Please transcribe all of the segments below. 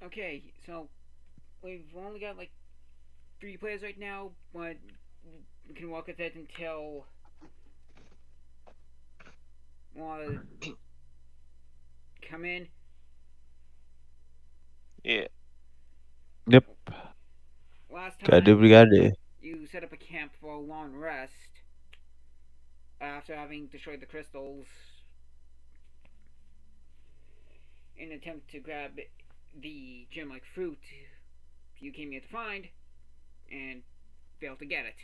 Okay, so we've only got like 3 players right now, but we can walk with it until uh, come in. Yeah. Yep. Last Gotta do what time we gotta do. you set up a camp for a long rest after having destroyed the crystals in an attempt to grab the gem-like fruit you came here to find and failed to get it.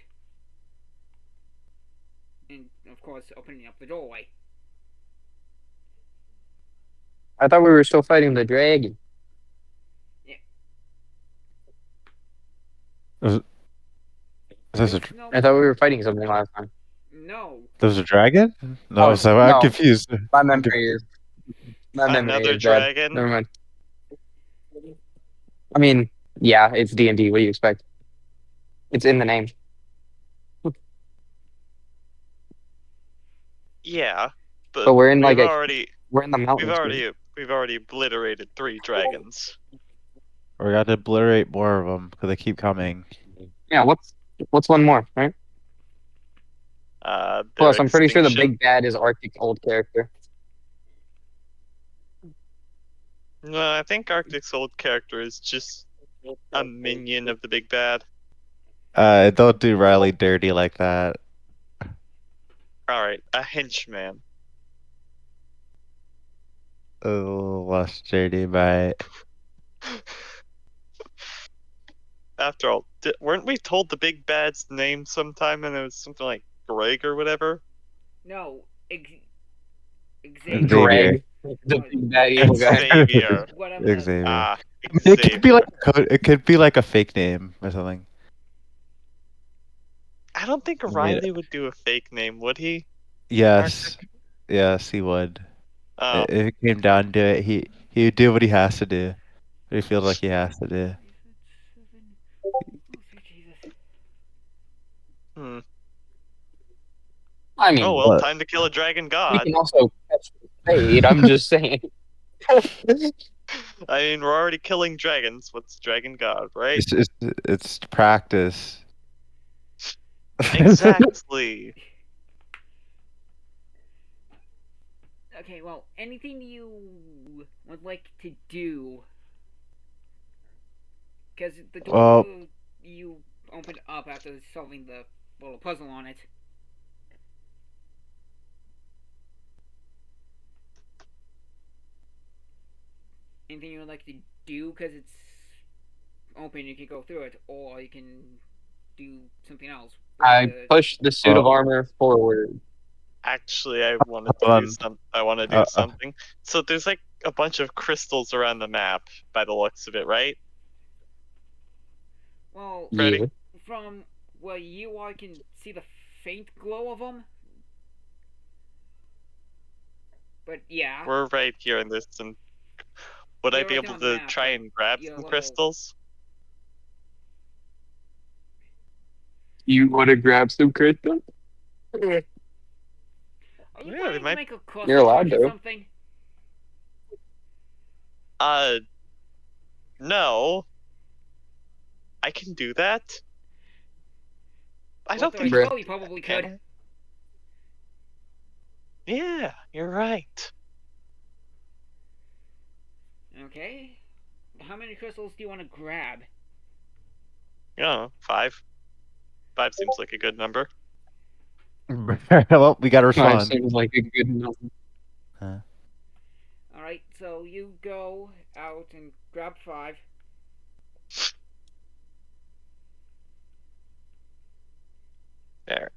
And of course, opening up the doorway. I thought we were still fighting the dragon. Yeah, Is this a, no, I thought we were fighting something last time. no. there's a dragon? No, Oh so I'm no, confused. my I'm memory confused. is my memory Another is bad. dragon. Never mind. I mean, yeah, it's D&D. What do you expect? It's in the name. Yeah, But we're in like we've a already we're in the we've mountains. already we've already obliterated 3 dragons. We gotta obliterate more of them because they keep coming. Yeah, what's one more, right? Their Plus, I'm pretty sure the extinction. big bad is Arctic's old character. No, I think Arctic's old character is just a minion of the big bad. Don't do Riley dirty like that. All right, a henchman. Oh, less dirty, mate. After all, weren't we told the big bad's name sometime and it was something like Greg or whatever? No, Xavier. Xavier. Greg, the big bad evil guy. Xavier. Whatever. The, Xavier. Ah, It could be Xavier. like a fake name or something. I don't think Yeah. Riley would do a fake name, would he? Yes. Yes, he would. Oh, If it came down to it, he would do what he has to do. What he feels like he has to do. Jesus. hmm. I mean, Oh well, What? time to kill a dragon we god. can also catch the fade. I'm just saying. I mean, we're already killing dragons. What's dragon god, right? It's practice. Exactly. Okay, well, anything you would like to do? Because the door Well, you opened up after solving the little puzzle on it. Anything you would like to do? Because it's open, you can go through it, or you can do something else. I push the suit of armor forward. Actually, I wanted to Hold do on. some. I want to do something. So there's like a bunch of crystals around the map, by the looks of it, right? Well, Freddy? Yeah. from where you are, you can see the faint glow of them. But yeah. We're right here in this, and would I You're be right able on the to map, try but and grab you're a some little- crystals? You want to grab some crystals? Are you Yeah, they planning to might- make a cross You're allowed or to. something? No. I can do that. I don't Well, think. Bruh. well, you probably could. Can I? Yeah, you're right. Okay. How many crystals do you want to grab? Yeah, 5. 5 seems like a good number. well, we gotta Five respond. seems like a good number. Alright, so you go out and grab 5. There.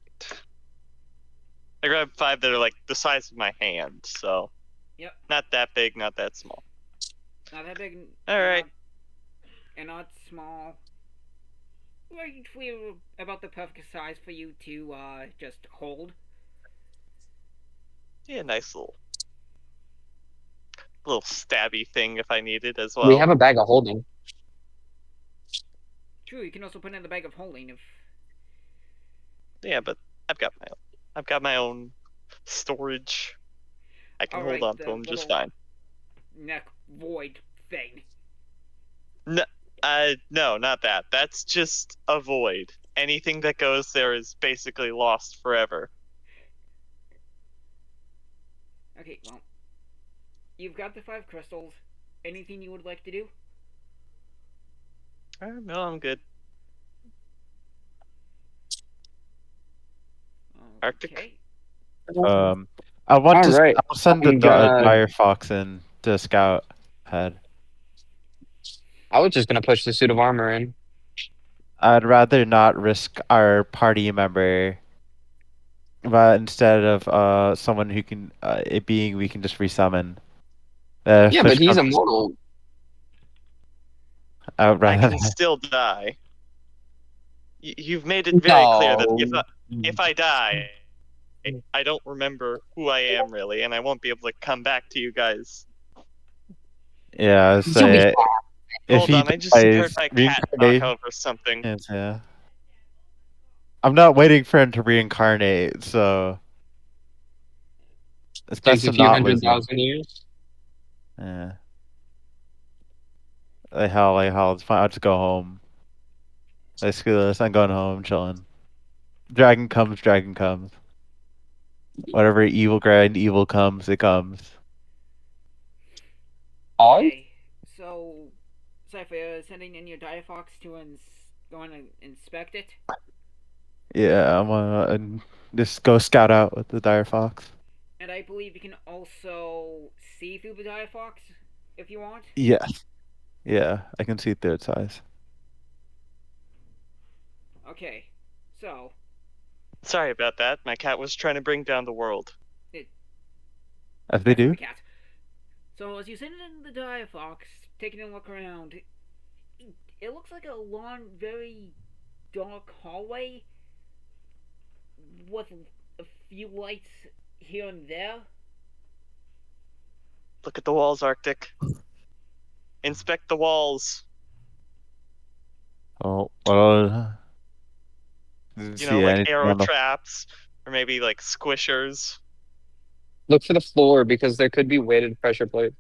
I grabbed 5 that are like the size of my hand, so. Yep. Not that big, not that small. Not that big. Alright. And not small. Roughly about the perfect size for you to just hold. Yeah, nice little stabby thing if I need it as well. We have a bag of holding. True, you can also put it in the bag of holding if. Yeah, but I've got my own storage. I can Alright, hold on the to them just little- fine. Neck void thing. No, not that. That's just a void. Anything that goes there is basically lost forever. Okay, well, you've got the 5 crystals. Anything you would like to do? No, I'm good. Arctic? Okay. I want to. Alright, I'll send I'm the gonna- dire fox in to scout ahead. I was just gonna push the suit of armor in. I'd rather not risk our party member, but instead of someone who can it being we can just resummon. If Yeah, push but he's comes to- immortal. I would I rather. can still die. You've made it very clear that if I die, I don't remember who I am really, and I won't be able to come back to you guys. Yeah, You'll be say if Hold he on, I just heard dies, my cat knock reincarnate. over something. Yes, yeah. I'm not waiting for him to reincarnate, so it's best Takes to a few not lose him. 100,000 years. Yeah. Like hell, it's fine. I'll just go home. Like, screw this. I'm going home, chilling. Dragon comes, dragon comes. Whatever evil grind, evil comes, it comes. Okay. So, Cypher, sending in your dire fox to go and inspect it. Yeah, I'm gonna just go scout out with the dire fox. And I believe you can also see through the dire fox if you want. Yeah. Yeah, I can see through its eyes. Okay. So, Sorry about that. My cat was trying to bring down the world. As they do. the cat. So as you send in the dire fox, taking a look around, it looks like a long, very dark hallway with a few lights here and there. Look at the walls, Arctic. Inspect the walls. Oh, well. You know, like arrow traps, or maybe like squishers. Look for the floor because there could be weighted pressure plates.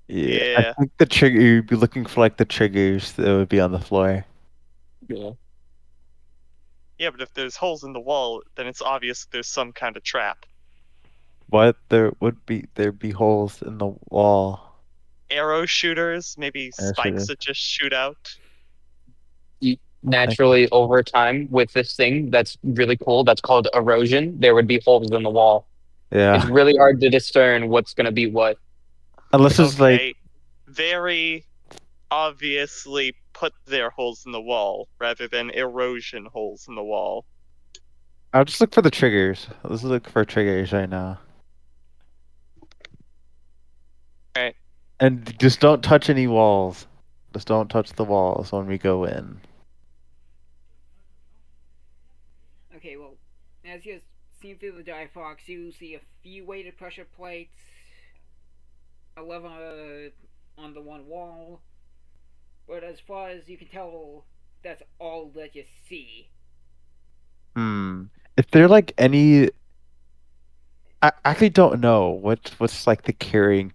Yeah. I think the trigger, you'd be looking for like the triggers that would be on the floor. Yeah. Yeah, but if there's holes in the wall, then it's obvious there's some kind of trap. What? There'd be holes in the wall. Arrow shooters, maybe Arrow spikes shooters. that just shoot out. Naturally, over time, with this thing that's really cool, that's called erosion, there would be holes in the wall. Yeah. It's really hard to discern what's going to be what. Unless it's like, Okay, very obviously put their holes in the wall rather than erosion holes in the wall. I'll just look for the triggers. Let's look for triggers right now. Alright. And just don't touch any walls. Just don't touch the walls when we go in. Okay, well, as you see through the dire fox, you see a few weighted pressure plates, a lever on the one wall, but as far as you can tell, that's all that you see. If there like any, I actually don't know what's like the carrying,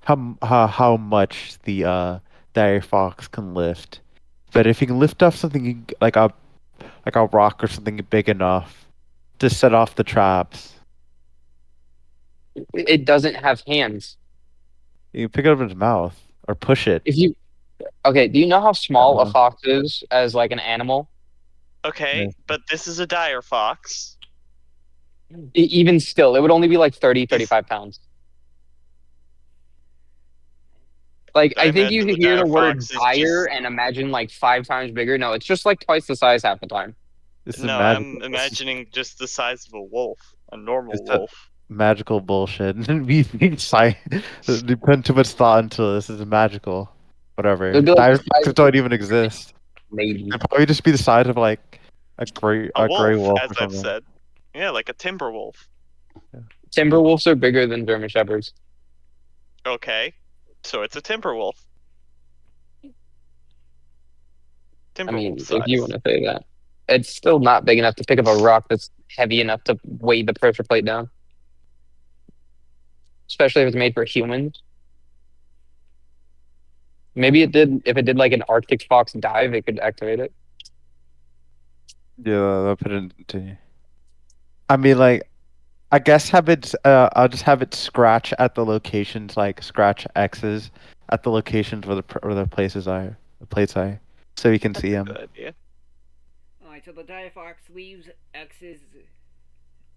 how much the dire fox can lift. But if you can lift off something like a rock or something big enough to set off the traps, It doesn't have hands. you can pick it up in its mouth or push it. Okay, do you know how small a Uh-huh. fox is as like an animal? Okay, Yeah. but this is a dire fox. Even still, it would only be like 30, 35 pounds. Like, I I think you imagine could the hear the dire word fox is dire just- and imagine like 5 times bigger. No, it's just like twice the size half the time. This is No, magical. I'm imagining just the size of a wolf, a normal It's a- wolf. Magical bullshit. we put too much thought into this. This is magical. Whatever. It'd be like Dire the size foxes of- don't even exist. Maybe. It'd probably just be the size of like a gray wolf as or I've something. said. Yeah, like a timber wolf. Timberwolves are bigger than German Shepherds. Okay, so it's a timber wolf. Timber I mean, wolf if you size. want to say that. It's still not big enough to pick up a rock that's heavy enough to weigh the pressure plate down. Especially if it's made for humans. Maybe it did. If it did like an Arctic Fox dive, it could activate it. Yeah, I'll put it into. I mean, like, I guess have it. I'll just have it scratch at the locations, like scratch X's at the locations where the places are, the plates are, so you can That's see a them. good idea. Alright, so the Diafox leaves X's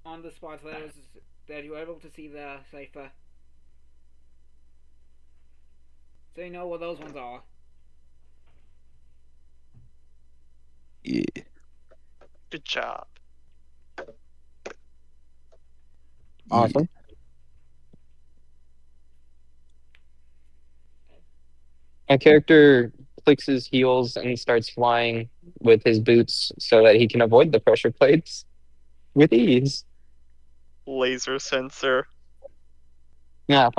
on the spots that you're able to see the cipher. So you know where those ones are. Yeah. Good job. Awesome. My character clicks his heels and starts flying with his boots so that he can avoid the pressure plates with ease. Laser sensor. Yeah,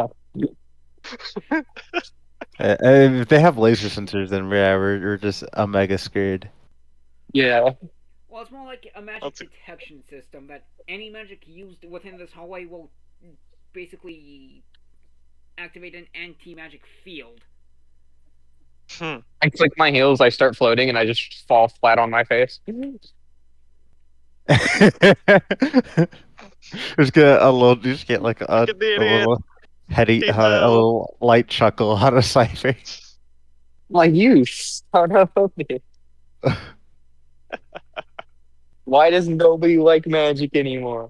If they have laser sensors, then yeah, we're just mega screwed. yeah. Well, it's more like a magic detection system that any magic used within this hallway will basically activate an anti-magic field. I click my heels, I start floating, and I just fall flat on my face. Just get like a Look at the idiot. little heady, He a fell. little light chuckle out of Cypher. Like, you son of a bitch. Why does nobody like magic anymore?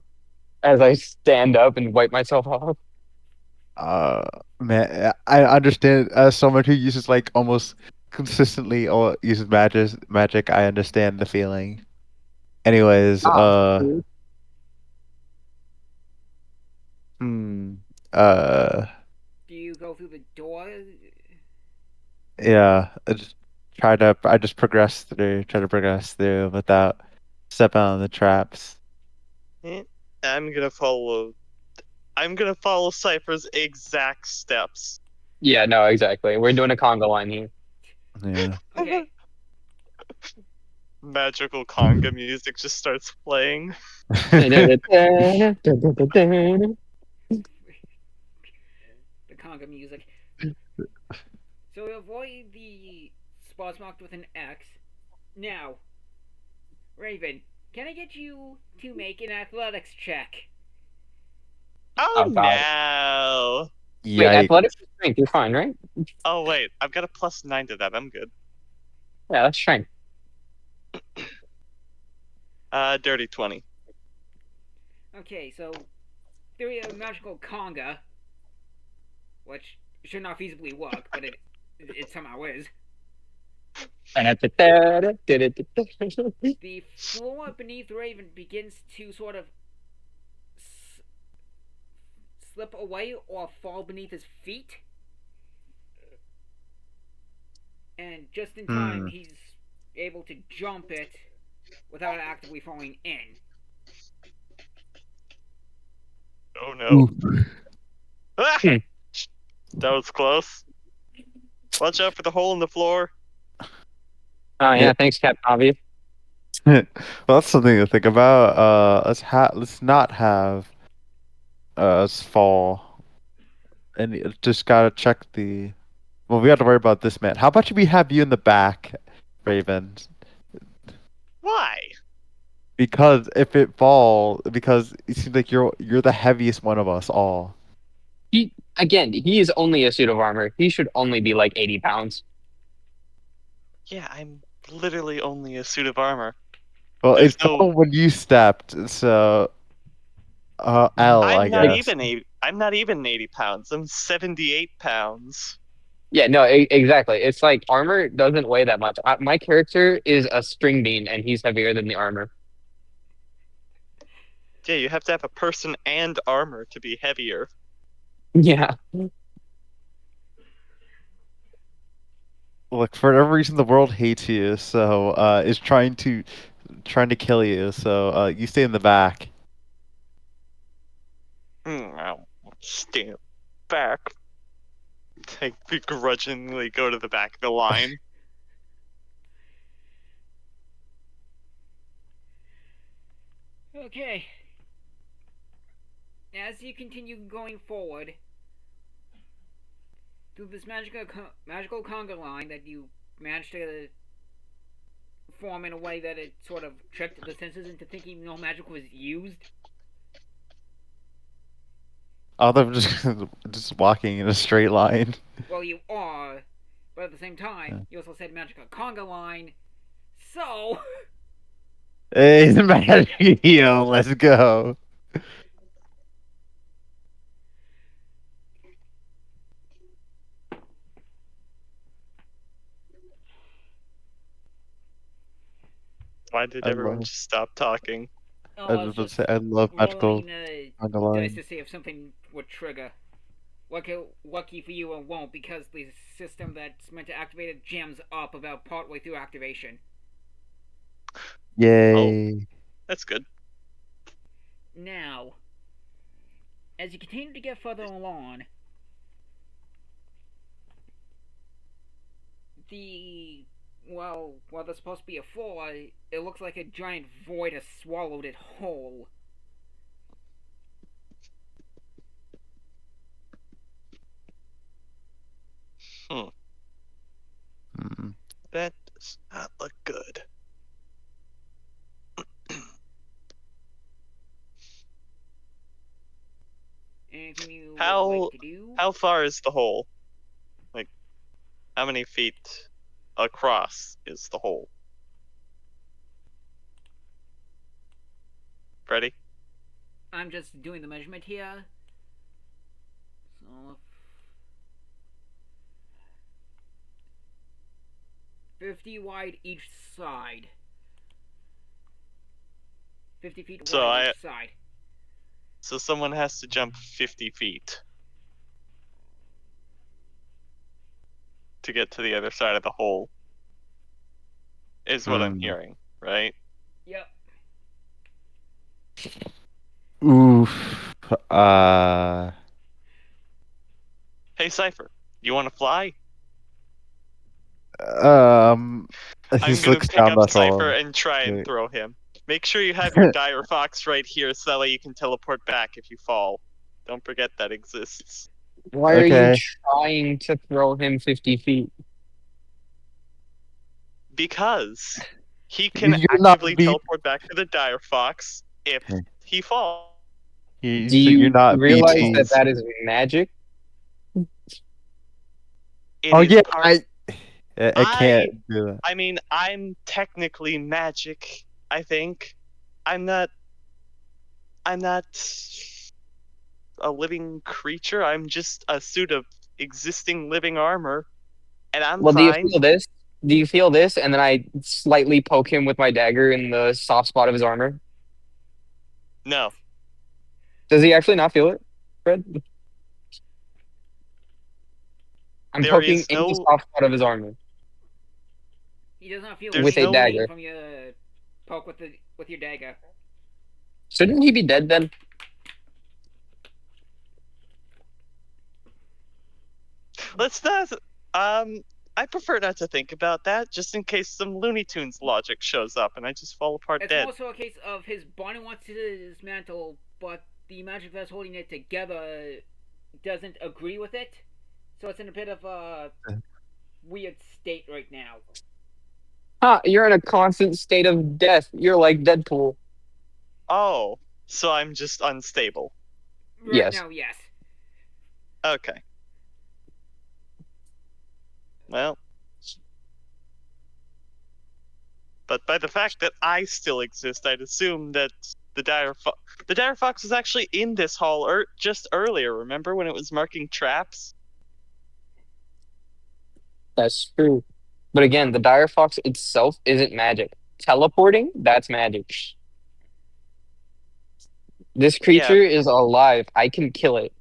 As I stand up and wipe myself off. Man, I understand as someone who uses like almost consistently or uses magic, I understand the feeling. Anyways, hmm, uh, Do you go through the door? yeah, I just try to progress through without stepping on the traps. I'm gonna follow Cypher's exact steps. Yeah, no, exactly. We're doing a conga line here. Yeah. Okay. Magical conga music just starts playing. The conga music. So avoid the spots marked with an X. Now, Raven, can I get you to make an athletics check? Oh, God. no! Wait, Yikes. athletics and strength, you're fine, right? Oh wait, I've got a +9 to that. I'm good. Yeah, that's strength. Dirty 20. Okay, so theory of magical conga, which should not feasibly work, but it somehow is. The floor beneath Raven begins to sort of slip away or fall beneath his feet. And just in time, he's able to jump it without actively falling in. Oh no. Ah! That was close. Watch out for the hole in the floor. Oh yeah, thanks, Captain Obvious. Well, that's something to think about. Let's not have us fall, and just gotta check the. Well, we have to worry about this man. How about we have you in the back, Raven? Why? Because if it because it seems like you're the heaviest one of us all. He is only a suit of armor. He should only be like 80 pounds. Yeah, I'm literally only a suit of armor. Well, There's it fell when you stepped, so L, I guess. I'm not even 80 pounds. I'm 78 pounds. Yeah, no, exactly. It's like armor doesn't weigh that much. My character is a string bean, and he's heavier than the armor. Yeah, you have to have a person and armor to be heavier. Yeah. Look, for whatever reason, the world hates you, so is trying to kill you. So you stay in the back. I'll stand back. I begrudgingly go to the back of the line. Okay. As you continue going forward, through this magical conga line that you managed to form in a way that it sort of tricked the senses into thinking no magic was used. All of them just walking in a straight line. Well, you are, but at the same time, you also said magical conga line, so. Hey, the magic heal. Let's go. Why did I everyone love- just stop talking? Oh, I was about to say, I love magical rolling conga dice line. to see if something would trigger. Lucky for you, it won't, because the system that's meant to activate it jams up about partway through activation. Yay. That's good. Now, as you continue to get further along, while there's supposed to be a floor, it looks like a giant void has swallowed it whole. Hmm. That does not look good. Anything you would How- like to do? How far is the hole? Like, how many feet across is the hole? Freddy? I'm just doing the measurement here. So 50 wide each side. 50 feet So wide each side. So someone has to jump 50 feet to get to the other side of the hole, is what I'm hearing, right? Yep. Oof. Hey, Cypher, you want to fly? I'm I'm This gonna looks pick down up that Cypher hole. and try and Wait. throw him. Make sure you have your Dire Fox right here so that way you can teleport back if you fall. Don't forget that exists. Why are you Okay. trying to throw him 50 feet? Because he can You're not actively beat- teleport back to the Dire Fox if Okay. he falls. Do So you you're not realize BTs. that is magic? It Oh is yeah, part- I can't do that. I mean, I'm technically magic, I think. I'm not a living creature. I'm just a suit of existing living armor. And I'm Well, do you fine. feel this? Do you feel this? And then I slightly poke him with my dagger in the soft spot of his armor. No. Does he actually not feel it, Fred? I'm There poking is in the no- soft spot of his armor. He does not feel There's With a no- dagger. from your poke with your dagger. Shouldn't he be dead then? Let's not. I prefer not to think about that, just in case some Looney Tunes logic shows up and I just fall apart It's dead. also a case of his body wants to dismantle, but the magic that's holding it together doesn't agree with it. So it's in a bit of a weird state right now. Huh, you're in a constant state of death. You're like Deadpool. Oh, so I'm just unstable. Right Yes. now, yes. Okay. Well. But by the fact that I still exist, I'd assume that the Dire Fox was actually in this hall just earlier. Remember when it was marking traps? That's true. But again, the Dire Fox itself isn't magic. Teleporting, that's magic. This creature is alive. I can kill it.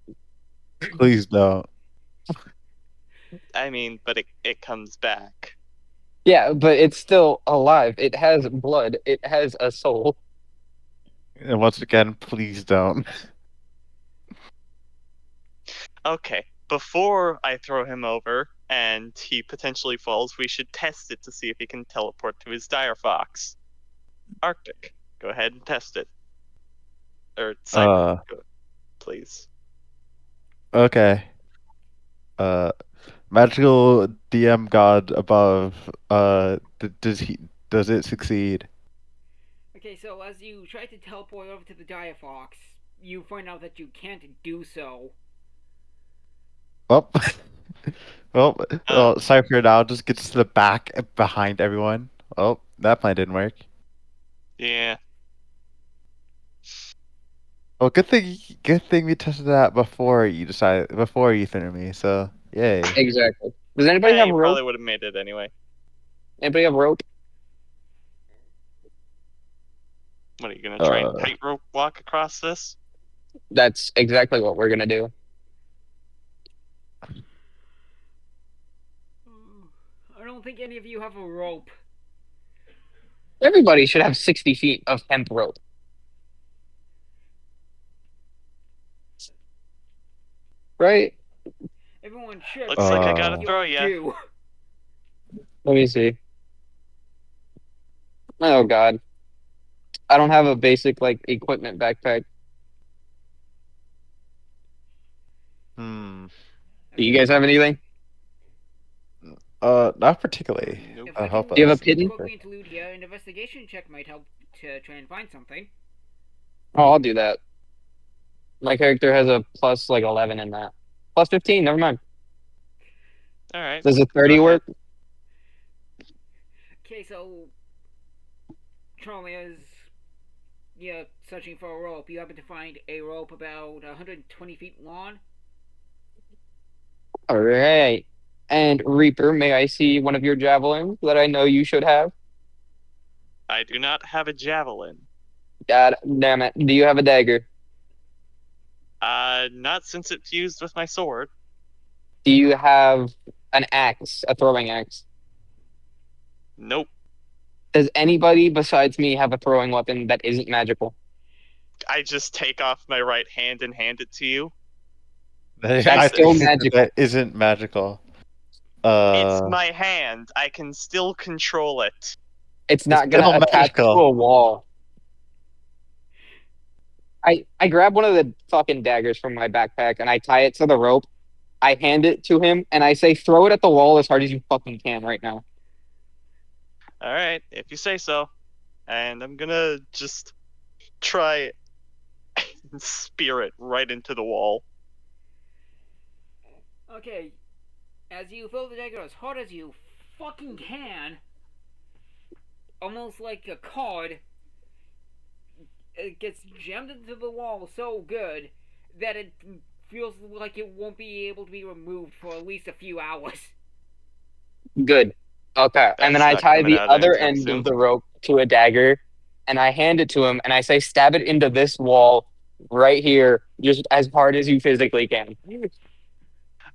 Please don't. I mean, but it comes back. Yeah, but it's still alive. It has blood. It has a soul. And once again, please don't. Okay, before I throw him over and he potentially falls, we should test it to see if he can teleport to his Dire Fox. Arctic, go ahead and test it. Or Cypher, please. Okay. Magical DM god above. Does it succeed? Okay, so as you try to teleport over to the Diafox, you find out that you can't do so. Well, well, Oh. Cypher now just gets to the back behind everyone. Oh, that plan didn't work. Yeah. Well, good thing we tested that before before you threw me. So yay. Exactly. Does anybody have You rope? probably would have made it anyway. Anybody have rope? What are you gonna try and Uh. tightrope walk across this? That's exactly what we're gonna do. I don't think any of you have a rope. Everybody should have 60 feet of hemp rope. Right? Everyone should. Looks like I but gotta you throw don't ya. do. Let me see. Oh god. I don't have a basic like equipment backpack. Hmm. Do you guys have anything? Not particularly. Nope. If I help can Do you have us. a pity? quickly interlude here, an investigation check might help to try and find something. Oh, I'll do that. My character has a plus like 11 in that. Plus 15, never mind. Alright. Does a 30 Go ahead. work? Okay, so Charlie is searching for a rope. You happen to find a rope about 120 feet long. Alright. And Reaper, may I see one of your javelins that I know you should have? I do not have a javelin. God damn it. Do you have a dagger? Not since it fused with my sword. Do you have an axe, a throwing axe? Nope. Does anybody besides me have a throwing weapon that isn't magical? I just take off my right hand and hand it to you. I still think magical. that isn't magical. It's my hand. I can still control it. It's not still gonna attach to magical. a wall. I grab one of the fucking daggers from my backpack and I tie it to the rope. I hand it to him and I say, throw it at the wall as hard as you fucking can right now. Alright, if you say so. And I'm gonna just try and spear it right into the wall. Okay, as you throw the dagger as hard as you fucking can, almost like a card, it gets jammed into the wall so good that it feels like it won't be able to be removed for at least a few hours. Good. Okay. And then That's I not tie coming the out other anytime end soon. of the rope to a dagger and I hand it to him and I say, stab it into this wall right here, just as hard as you physically can.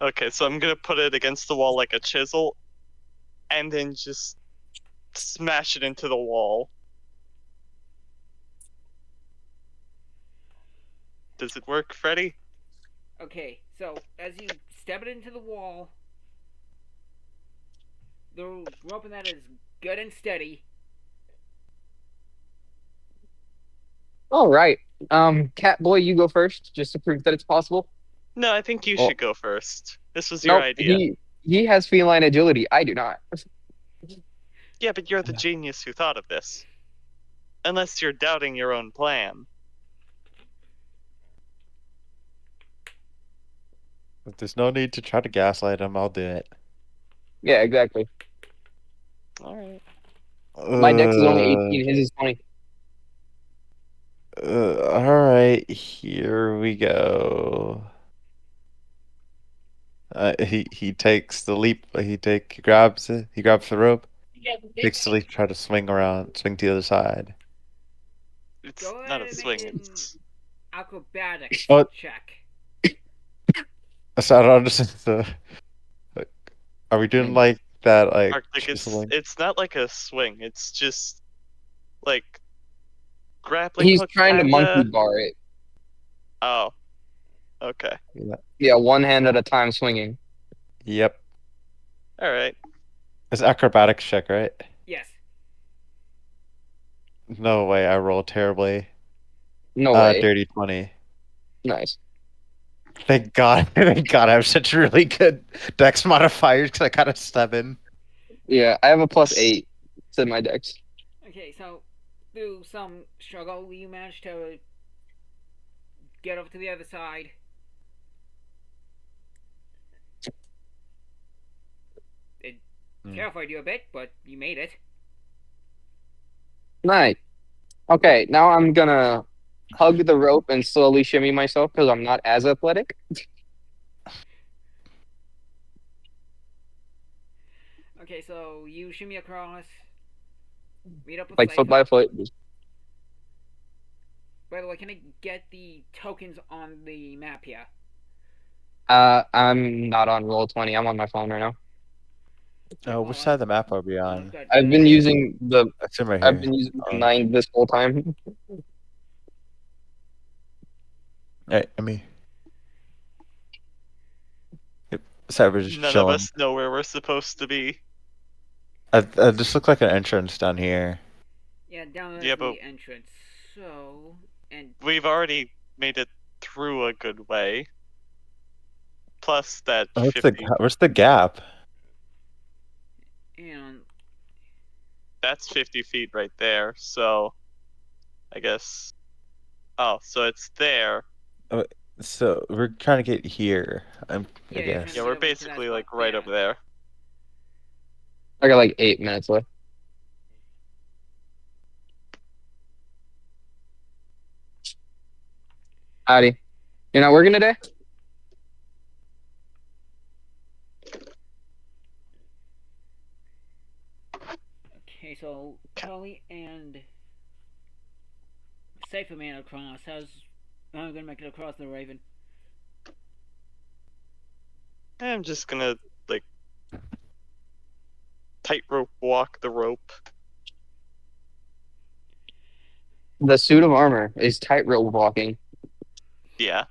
Okay, so I'm gonna put it against the wall like a chisel, and then just smash it into the wall. Does it work, Freddy? Okay, so as you stab it into the wall, the rope in that is good and steady. All right. Catboy, you go first, just to prove that it's possible. No, I think you Oh. should go first. This was your Nope, idea. he has feline agility. I do not. Yeah, but you're the genius who thought of this. Unless you're doubting your own plan. If there's no need to try to gaslight him, I'll do it. Yeah, exactly. Alright. My dex is only 18. His is 20. All right, here we go. He takes the leap. He grabs it. He grabs the rope. Takes the leap. Try to swing to the other side. It's Go not ahead a and swing. make an It's acrobatics Oh. check. So I don't understand. Are we doing like that? Like Arctic. chiseling? It's not like a swing. It's just like grappling He's hook. trying to kinda. monkey bar it. Oh. Okay. Yeah, one hand at a time swinging. Yep. Alright. It's acrobatics check, right? Yes. No way. I rolled terribly. No way. Dirty 20. Nice. Thank God. Thank God I have such really good dex modifiers because I got a 7. Yeah, I have a +8 to my dex. Okay, so through some struggle, you managed to get over to the other side. It terrified you a bit, but you made it. Nice. Okay, now I'm gonna hug the rope and slowly shimmy myself because I'm not as athletic. Okay, so you shimmy across, meet up with Like foot Seifa. by foot. By the way, can I get the tokens on the map here? I'm not on Roll20. I'm on my phone right now. Oh, which side of the map are we on? Good. I've been using the That's in right I've here. been using the Oh. 9 this whole time. Hey, I mean. Yep. Cyber's just None of chilling. us know where we're supposed to be. This looks like an entrance down here. Yeah, down Yeah, at but- the entrance. So, and We've already made it through a good way. Plus that Oh, what's 50. where's the gap? and That's 50 feet right there. So, I guess. Oh, so it's there. So we're trying to get here. I Yeah, you're guess. trying Yeah, to we're get over to that basically spot like right there. over there. I got like 8 minutes left. Howdy. You're not working today? Okay, so Charlie and Safer Man across. I'm gonna make it across the Raven. I'm just gonna like tightrope walk the rope. The suit of armor is tightrope walking. Yeah.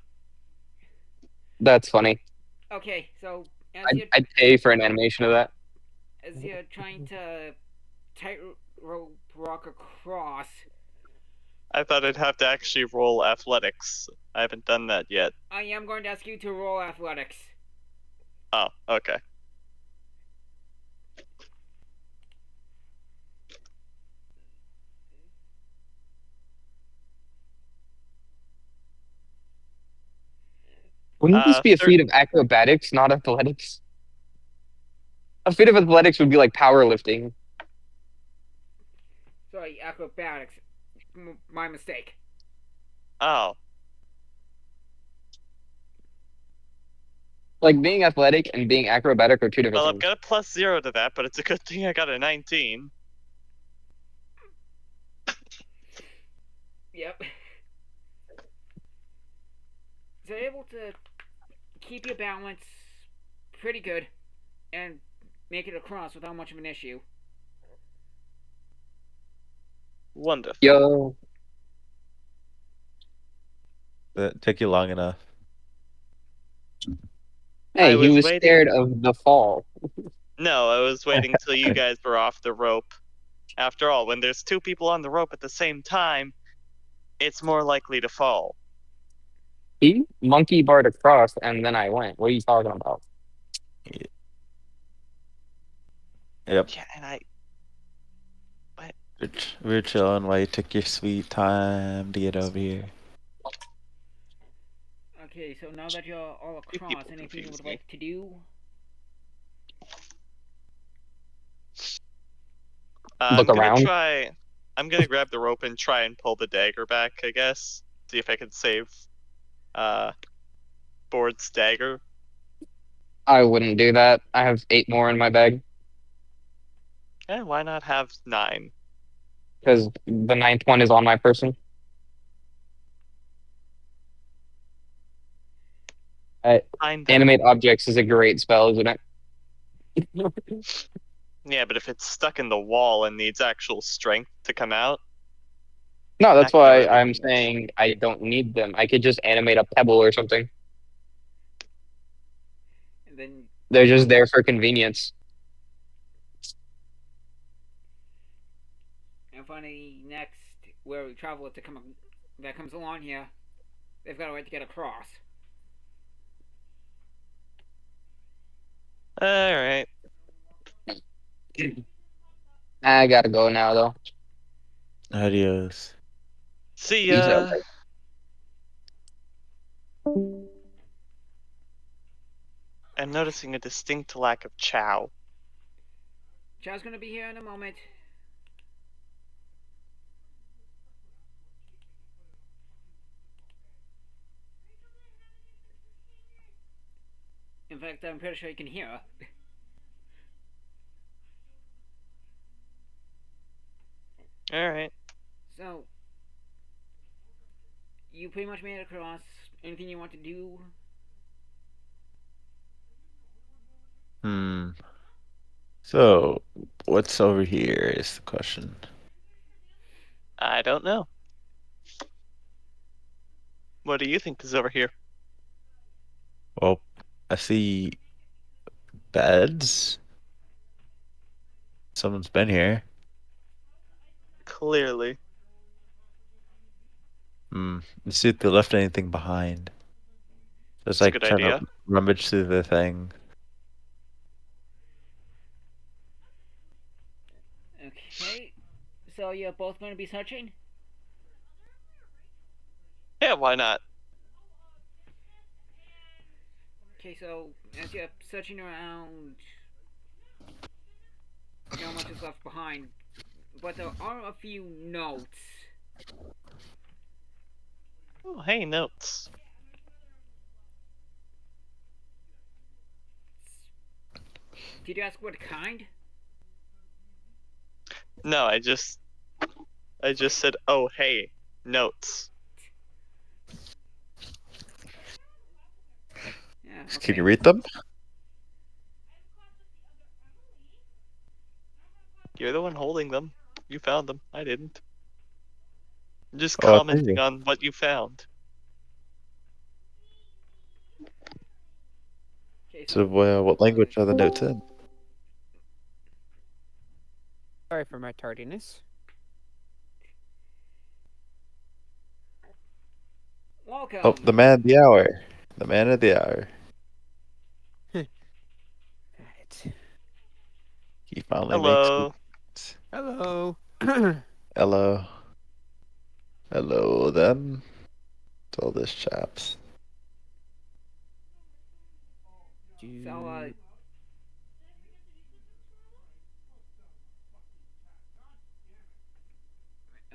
That's funny. Okay, so I'd pay for an animation of that. as you're trying to tightrope walk across, I thought I'd have to actually roll athletics. I haven't done that yet. I am going to ask you to roll athletics. Oh, okay. Wouldn't this be a Thir- feat of acrobatics, not athletics? A feat of athletics would be like powerlifting. Sorry, acrobatics. My mistake. Oh, Like being athletic and being acrobatic are two different well, I've things. got a +0 to that, but it's a good thing I got a 19. Yep. So you're able to keep your balance pretty good and make it across without much of an issue. Wonderful. Yo, That took you long enough. hey, he was was waiting- scared of the fall. No, I was waiting till you guys were off the rope. After all, when there's 2 people on the rope at the same time, it's more likely to fall. He monkey barred across, and then I went. What are you talking about? Yep. Yeah, and We're chilling while you took your sweet time to get over here. Okay, so now that you're all You across, people anything you confuse would me. like to do? Look around. I'm gonna grab the rope and try and pull the dagger back, I guess. See if I can save Board's dagger. I wouldn't do that. I have 8 more in my bag Why not have 9? because the 9th one is on my person. Find them. Animate objects is a great spell, isn't it? Yeah, but if it's stuck in the wall and needs actual strength to come out, No, that's That can why already I'm be saying I don't need them. I could just animate a pebble or something. And then, They're just there for convenience. and finally, next, where we travel to come that comes along here, they've got a way to get across. Alright. I gotta go now, though. Adios. See Peace out, ya. guys. I'm noticing a distinct lack of chow. Chow's gonna be here in a moment. In fact, I'm pretty sure you can hear her. Alright. So, you pretty much made it across. Anything you want to do? So, what's over here is the question. I don't know. What do you think is over here? Well, I see beds. Someone's been here. Clearly. Let's see if they left anything behind. Just That's a like good trying idea. to rummage through the thing. Okay. So you're both going to be searching? Yeah, why not? Okay, so as you're searching around, not much is left behind. But there are a few notes. Oh, hey, notes. Did you ask what kind? No, I just said, oh, hey, notes. Yeah, Can okay. you read them? You're the one holding them. You found them. I didn't. I'm just Oh, thank commenting you. on what you found. Okay, So, what language are the notes in? Sorry for my tardiness. welcome. Oh, the man of the hour. The man of the hour. Right. He finally Hello. makes it. Hello. Hello. Hello, then. To all this chaps. So,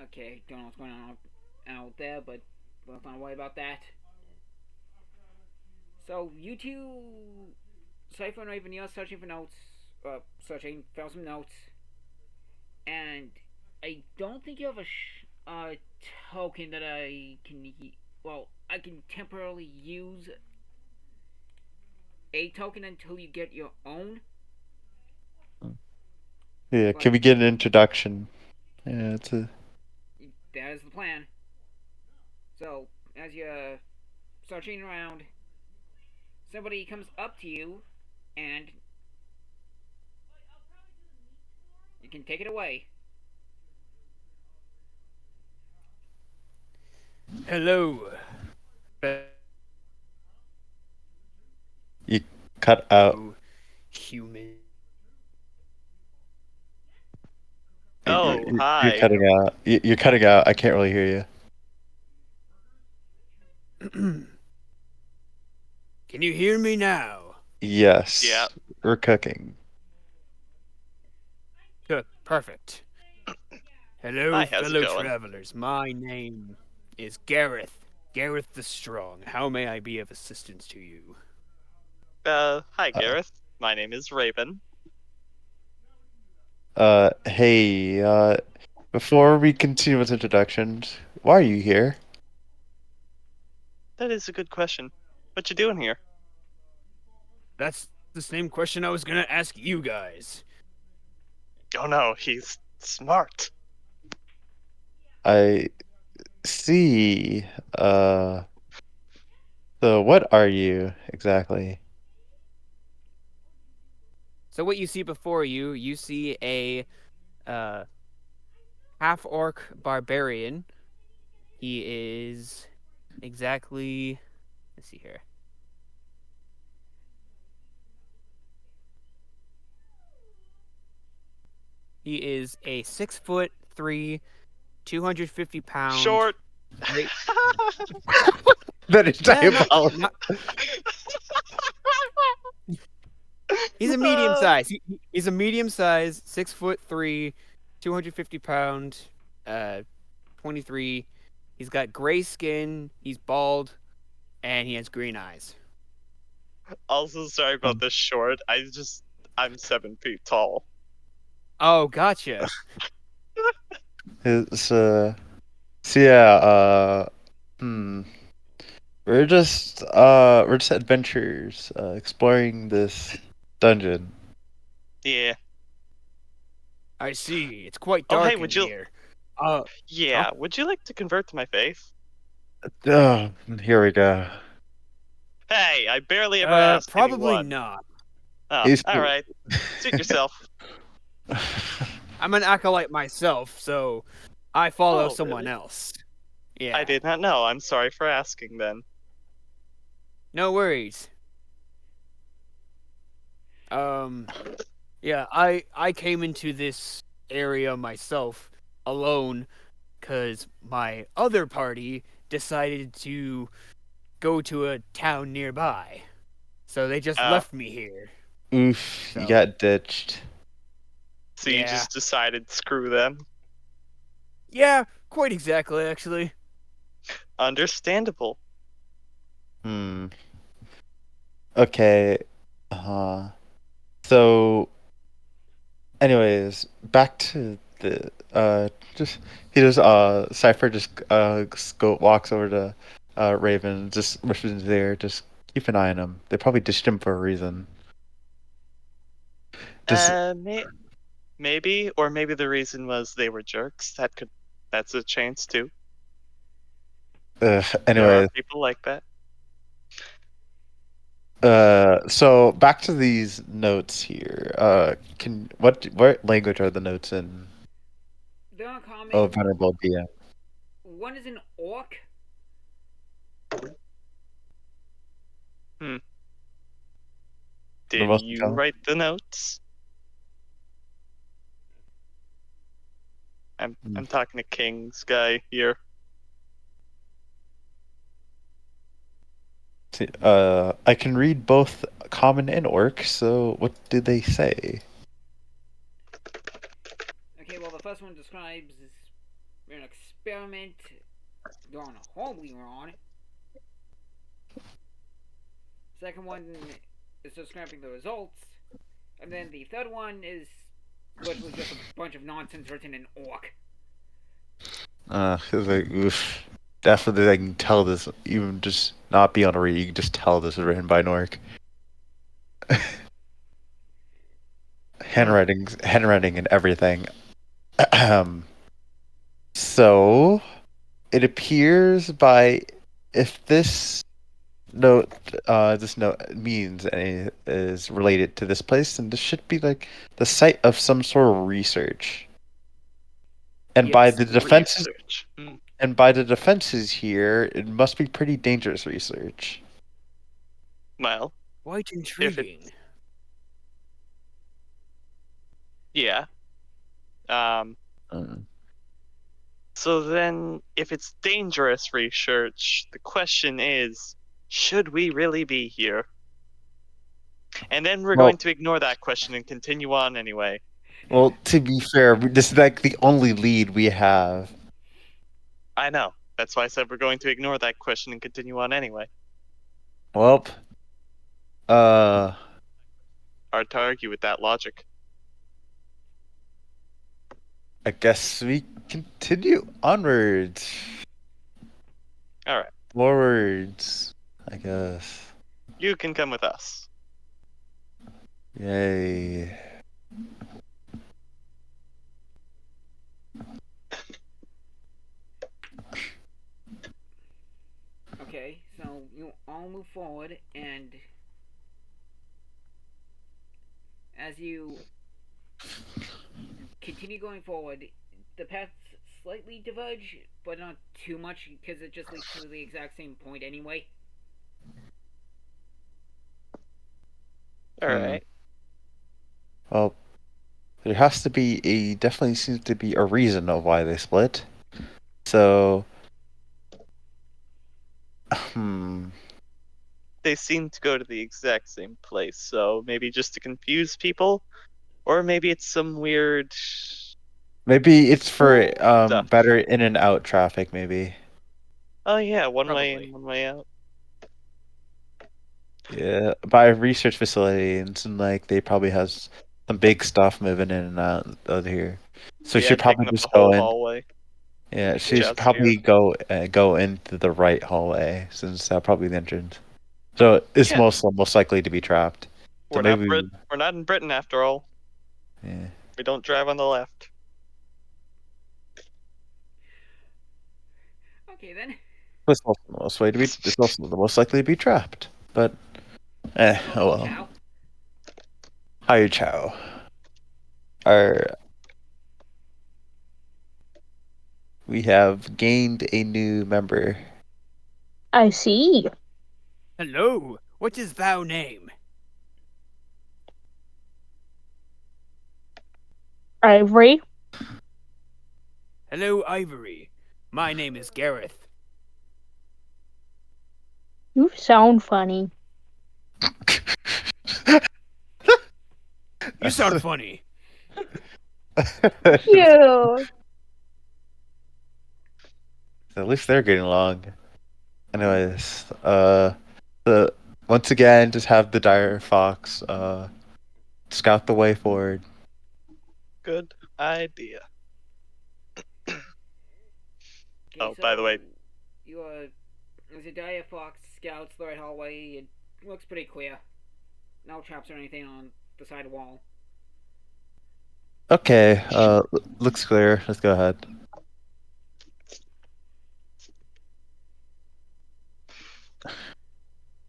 okay, don't know what's going on out there, but let's not worry about that. So, you two, Cypher and Raven, you're searching for notes, found some notes, and I don't think you have a token that I can, I can temporarily use a token until you get your own. Yeah, But can we get an introduction? Yeah, it's a. that is the plan. So, as you're searching around, somebody comes up to you, and you can take it away. Hello. You cut out. Human. Oh, You're hi. cutting out. You're cutting out. I can't really hear you. Can you hear me now? Yes. Yeah. We're cooking. Good. Perfect. Hello, Hi, how's it fellow going? travelers. My name is Gareth. Gareth the Strong. How may I be of assistance to you? Hi, Gareth. My name is Raven. Hey, before we continue with introductions, why are you here? That is a good question. What you doing here? That's the same question I was gonna ask you guys. Oh no, he's smart. I see. So what are you exactly? So what you see before you, you see a half-orc barbarian. He is exactly. Let's see here. He is a 6'3", 250-pound. Short. Great. That is Yeah, diabolical. He's a medium size. He's a medium size, 6'3", 250-pound, 23. He's got gray skin. He's bald, and he has green eyes. Also, sorry about the short. I'm 7 feet tall. Oh, gotcha. It's so yeah, we're just adventurers, exploring this dungeon. Yeah. I see. It's quite Oh, dark hey, in would you? here. Yeah. Would you like to convert to my faith? Oh, here we go. Hey, I barely ever asked probably anyone. not. Oh, He's- all right. Suit yourself. I'm an acolyte myself, so I follow Oh, someone really? else. Yeah. I did not know. I'm sorry for asking then. No worries. Yeah, I came into this area myself alone because my other party decided to go to a town nearby. So they just Oh. left me here. Oof, you So- got ditched. So you Yeah. just decided screw them? Yeah, quite exactly, actually. Understandable. Okay. So, anyways, back to the Cypher walks over to Raven, just whispers there, just keep an eye on him. They probably ditched him for a reason. Just Maybe, or maybe the reason was they were jerks. That's a chance too. There are anyway, people like that. so back to these notes here. What language are the notes in? They're uncommon. Oh, Venerable DM. One is an orc. Did most you common? write the notes? I'm talking to King's guy here. See, I can read both common and orc. So what did they say? Okay, well, the first one describes an experiment gone horribly wrong. Second one is describing the results. And then the third one is literally just a bunch of nonsense written in orc. It's like, oof. Definitely, I can tell this, even just not be on a read, you can just tell this is written by an orc. handwriting and everything. So, it appears if this note means any is related to this place, then this should be like the site of some sort of research. And by Yes, the defenses, Research. and by the defenses here, it must be pretty dangerous research. Well, Quite intriguing. yeah. Uh, So then, if it's dangerous research, the question is, should we really be here? And then we're Well- going to ignore that question and continue on anyway. Well, to be fair, this is like the only lead we have. I know. That's why I said we're going to ignore that question and continue on anyway. Well, Hard to argue with that logic. I guess we continue onwards, Alright, forwards. I guess. you can come with us. Yay! Okay, so you all move forward, and as you continue going forward, the paths slightly diverge, but not too much, because it just leads to the exact same point anyway. Alright. Well, There has to be definitely seems to be a reason of why they split. So, They seem to go to the exact same place, so maybe just to confuse people, or maybe it's some weird. maybe it's for Stuff. better in and out traffic. Maybe. Oh yeah, one way Probably. in, one way out. Yeah, by a research facility, and some like they probably has some big stuff moving in and out here. So Yeah, she'd probably taking up the just go whole in. hallway. Yeah, she should Just probably here. go into the right hallway since that's probably the entrance. So it's Yeah. most likely to be trapped. So maybe We're not in Britain after all. yeah. We don't drive on the left. Okay then. It's also the most way to be. It's also the most likely to be trapped. But oh So, well. Chow. Hi, Chow. We have gained a new member. I see. Hello, what is thou name? Ivory. Hello, Ivory. My name is Gareth. You sound funny. You sound funny. You. At least they're getting along. Anyways, the once again, just have the dire fox scout the way forward. Good idea. Okay, Oh, by the way. There's a Dire Fox scouts the right hallway. It looks pretty clear. No traps or anything on the side wall. Okay, looks clear. Let's go ahead.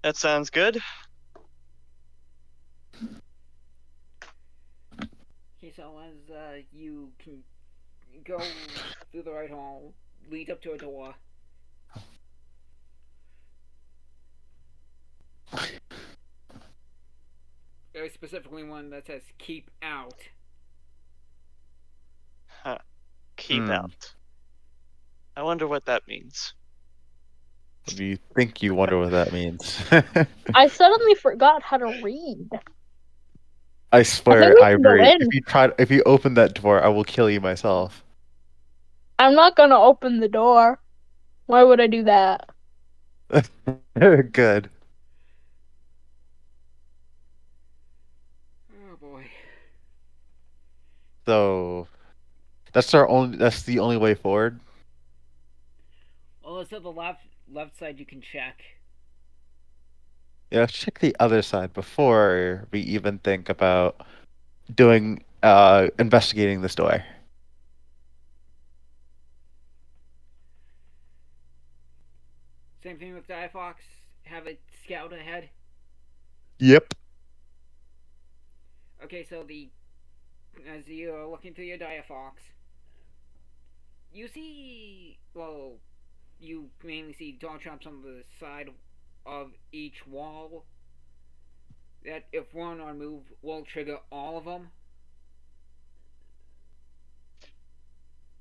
That sounds good. Okay, so as you can go through the right hall, lead up to a door. Very specifically one that says "Keep out." Huh. Keep out. I wonder what that means. If you think you wonder what that means. I suddenly forgot how to read. I I swear, think we can go Ivory, in. if you open that door, I will kill you myself. I'm not gonna open the door. Why would I do that? Good. Oh boy. So that's the only way forward. Well, it's at the left side you can check. Yeah, let's check the other side before we even think about doing investigating this door. Same thing with Dire Fox. Have it scout ahead. Yep. Okay, so as you're looking through your Dire Fox, you see, well, you mainly see dog traps on the side of each wall. That if one are moved, will trigger all of them.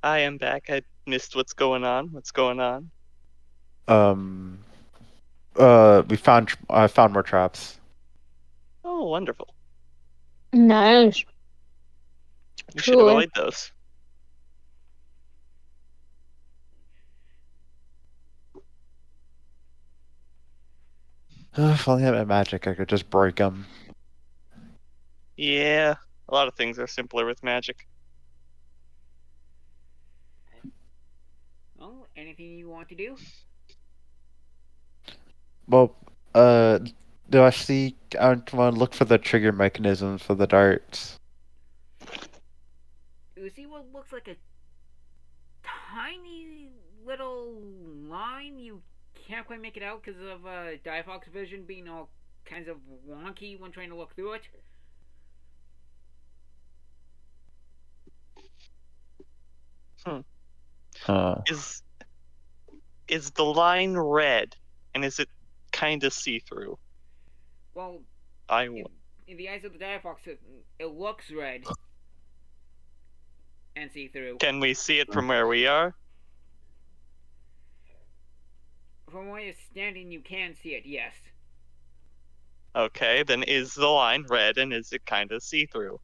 I am back. I missed what's going on. What's going on? I found more traps. Oh, wonderful. Nice. We should Truly. avoid those. If only I had my magic, I could just break them. Yeah, a lot of things are simpler with magic. Well, anything you want to do? Well, do I see? I want to look for the trigger mechanisms for the darts. You see what looks like a tiny little line. You can't quite make it out because of Dire Fox vision being all kinds of wonky when trying to look through it. Is the line red, and is it kind of see-through? Well, I in the eyes of the Dire Fox, it looks red, and see through. Can we see it from where we are? From where you're standing, you can see it, yes. Okay, then is the line red and is it kind of see-through?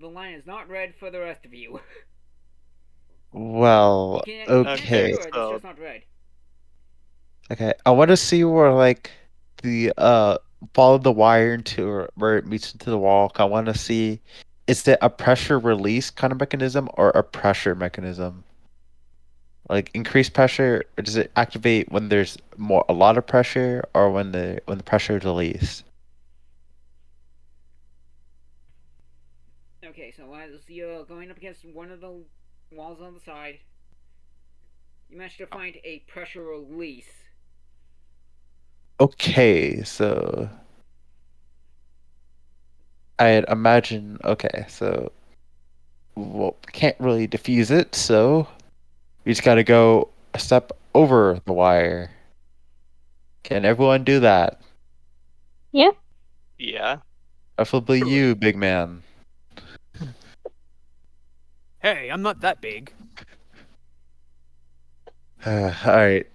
The line is not red for the rest of you. Well, You can see okay. through it, it's so- just not red. Okay, I want to see where like the follow the wire into where it meets into the wall. I want to see, is it a pressure release kind of mechanism or a pressure mechanism? Like increased pressure, or does it activate when there's a lot of pressure, or when the pressure is released? Okay, so as you're going up against one of the walls on the side, you managed to find a pressure release. Okay, so I'd imagine. Okay, so well, can't really diffuse it, so we just gotta go a step over the wire. Can everyone do that? Yeah. Preferably you, big man. Hey, I'm not that big. All right,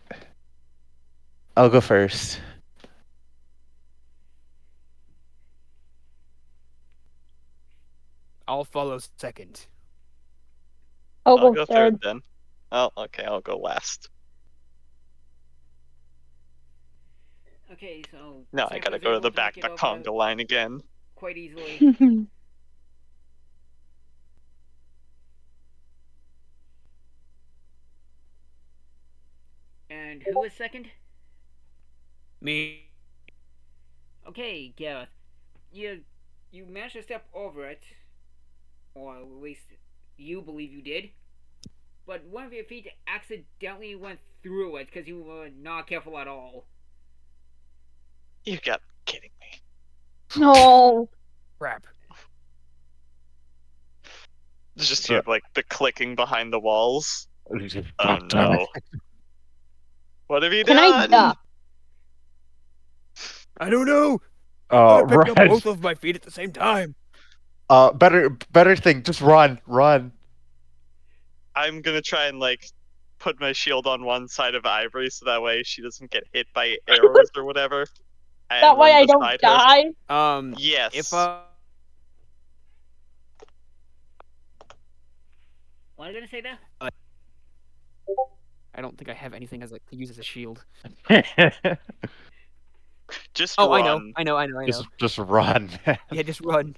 I'll go first. I'll follow second. I'll I'll go go third. third then. Oh, okay, I'll go last. Okay, so No, I Sam gotta was go to able the make back it the over conga line again. quite easily. And who is second? Me. Okay, Gareth. You managed to step over it, or at least you believe you did. But one of your feet accidentally went through it because you were not careful at all. You got kidding me. No. Crap. Just hear like the clicking behind the walls. Oh no. What have you Can I done? I don't know. Oh, I picked up run! both of my feet at the same time. Better thing. Just run. I'm gonna try and like put my shield on one side of Ivory so that way she doesn't get hit by arrows or whatever. And That way run I don't beside her. die. Yes. If What are you gonna say there? I don't think I have anything as like to use as a shield. Just Oh, run. I know. just run. Yeah, just run.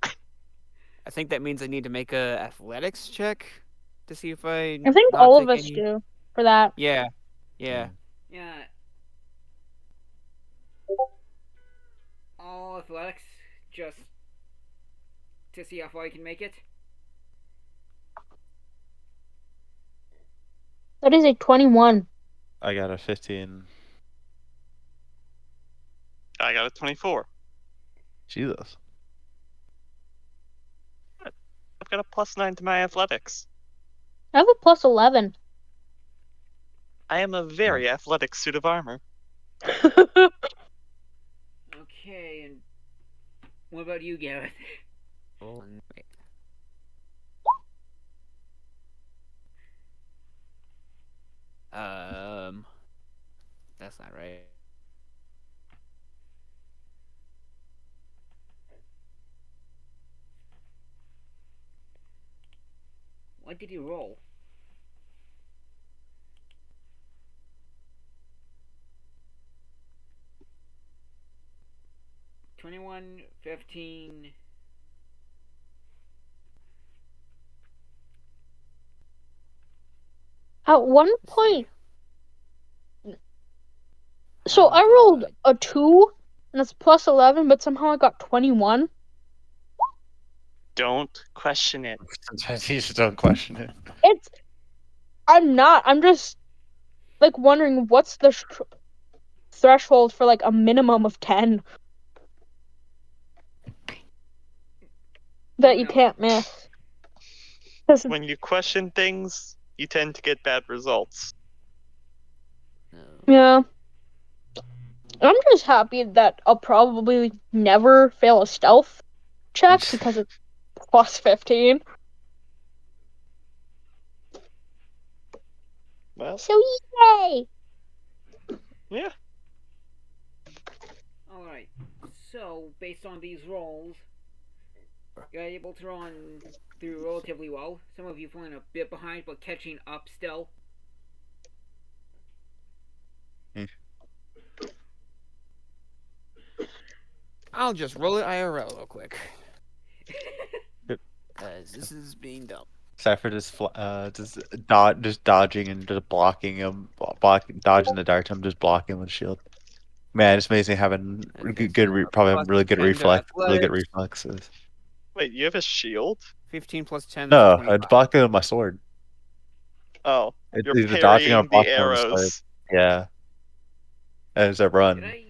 I think that means I need to make a athletics check to see if I. I think not all of take us any- do for that. Yeah. Mm. Yeah. All athletics, just to see how far you can make it. That is a 21. I got a 15. I got a 24. Jesus. I've got a +9 to my athletics. I have a plus 11. I am a very athletic suit of armor. Okay, and what about you, Gareth? That's not right. What did you roll? $21, 15. At one point, so I rolled a 2, and it's plus 11, but somehow I got 21. Don't question it. Sometimes you just don't question it. I'm just, like, wondering what's the threshold for, like, a minimum of 10 that you can't miss. 'Cause When you question things, you tend to get bad results. yeah. I'm just happy that I'll probably never fail a stealth check because it's plus 15. Well, So yay! yeah. Alright, so based on these rolls, you're able to run through relatively well. Some of you falling a bit behind, but catching up still. I'll just roll it IRL real quick. Because this is being dumb. Cypher just just dodging and just blocking him, dodging the dart. I'm just blocking with shield. Man, it's amazing having probably have really good 10 to really good athletics. reflexes. Wait, you have a shield? 15 plus 10 is No, 25. it's blocking with my sword. Oh, It's you're either dodging or parrying the blocking with my sword. arrows. Yeah. As I Did run. I?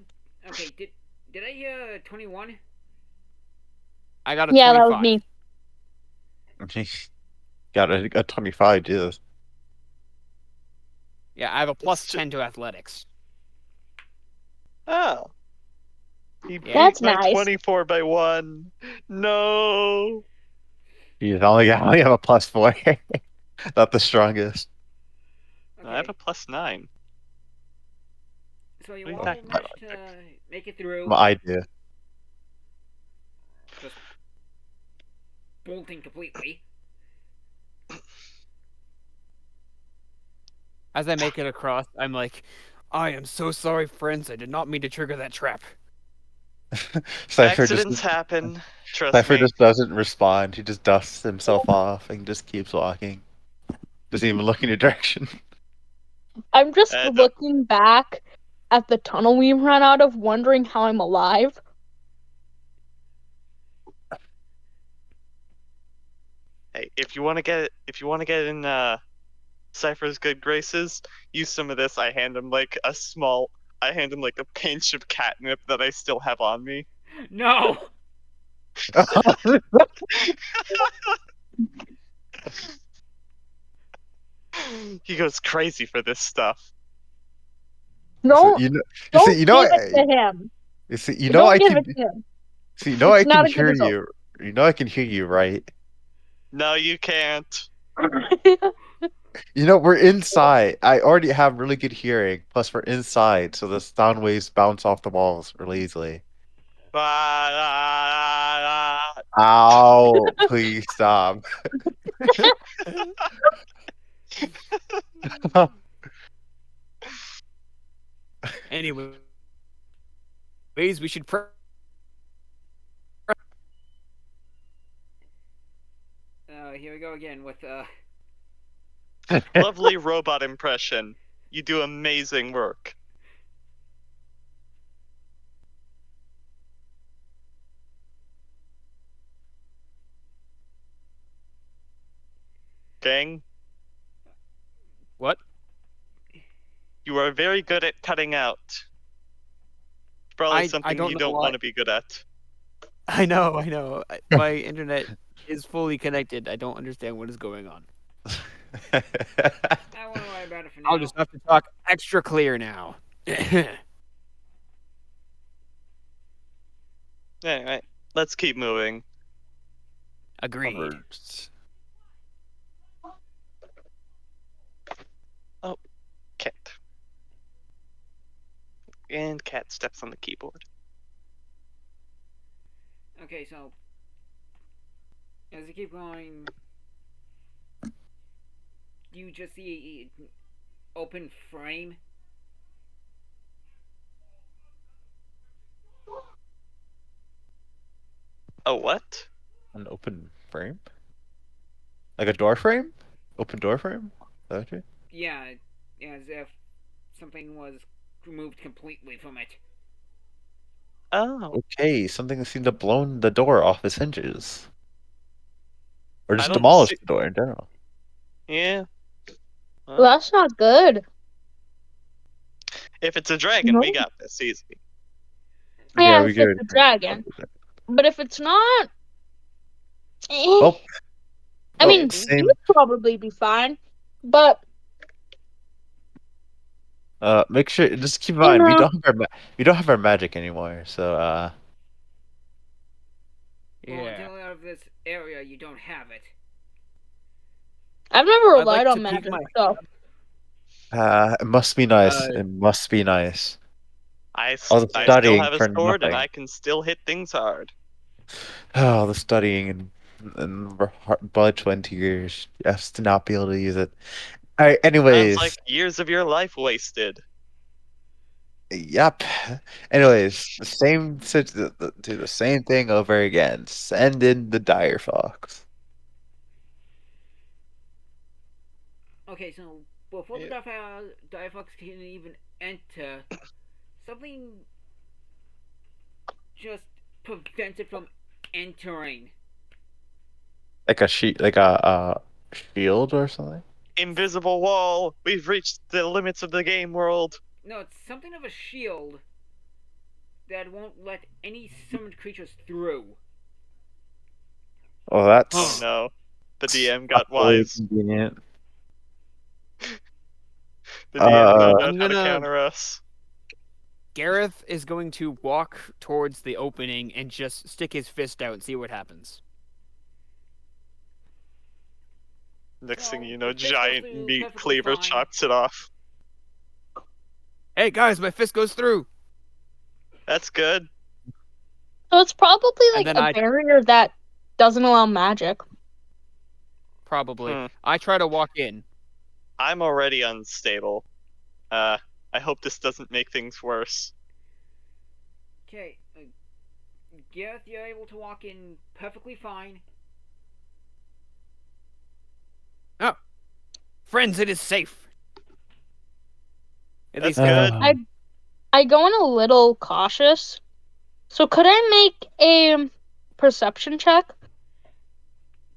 Okay, did I hear 21? I got a Yeah, 25. that was me. Got a 25, Jesus. Yeah, I have a plus ju- 10 to athletics. Oh. He beat That's my nice. 24 by 1. No. Jeez, I only have a +4. Not the strongest. Okay, I have a +9. so you What all are you talking managed about? to make it through, My idea. just bolting completely. As I make it across, I'm like, I am so sorry, friends. I did not mean to trigger that trap. Cypher Accidents happen. Trust Cypher me. just doesn't respond. He just dusts himself off and just keeps walking. Doesn't even look in your direction. I'm just No. looking back at the tunnel we ran out of, wondering how I'm alive. Hey, if you want to get in Cypher's good graces, use some of this. I hand him like a pinch of catnip that I still have on me. No! He goes crazy for this stuff. Don't you don't see, give it to him. you see, Don't give it to him. see, I It's can not a good hear result. you. You know I can hear you, right? No, you can't. You know, we're inside. I already have really good hearing. Plus, we're inside, so the sound waves bounce off the walls really easily. Ow! Please stop. Anyway, we should Here we go again with, Lovely robot impression. You do amazing work. Gang, What? you are very good at cutting out. It's probably I something don't you know don't why. want to be good at. I know. My internet is fully connected. I don't understand what is going on. I won't worry about it for now. I'll just have to talk extra clear now. Alright, let's keep moving. Agreed. Cat. And Cat steps on the keyboard. Okay, so as you keep going, you just see an open frame. A what? An open frame? Like a door frame? Open door frame? Is that what you- Yeah, as if something was removed completely from it. Oh, Okay, something seemed to have blown the door off its hinges. Or I just don't demolished see- the door in general. yeah. Well, that's not good. If it's a dragon, we got this easy. Yeah, we if get it's a dragon. But if it's not, Oh, I oh, mean, same. you'd probably be fine. But Make sure. Just keep in mind, we know. don't have our magic anymore. So, Well, Yeah. until out of this area, you don't have it. I've never I'd like relied on to keep magic my- stuff. It must be nice. Uh, It must be nice. All the I still studying have a for sword and nothing. I can still hit things hard. Oh, the studying and blood 20 years just to not be able to use it. All right. Sounds Anyways, like years of your life wasted. yep. Anyways, the same do the same thing over again. Send in the dire fox. Okay, so before the Yeah. Diafox can even enter, something just prevents it from entering. Like a shield or something. Invisible wall. We've reached the limits of the game world. No, it's something of a shield that won't let any summoned creatures through. Oh, that's Oh no. The DM got awfully wise. convenient. The DM found I'm out how to gonna- counter us. Gareth is going to walk towards the opening and just stick his fist out and see what happens. Next thing Well, you know, the fist giant goes through meat perfectly cleaver fine. chops it off. Hey guys, my fist goes through. That's good. So it's probably And like then a I- barrier that doesn't allow magic. Probably. Hmm. I try to walk in. I'm already unstable. I hope this doesn't make things worse. Okay, Gareth, you're able to walk in perfectly fine. Friends, it is safe. At That's least good. I go in a little cautious. So could I make a perception check?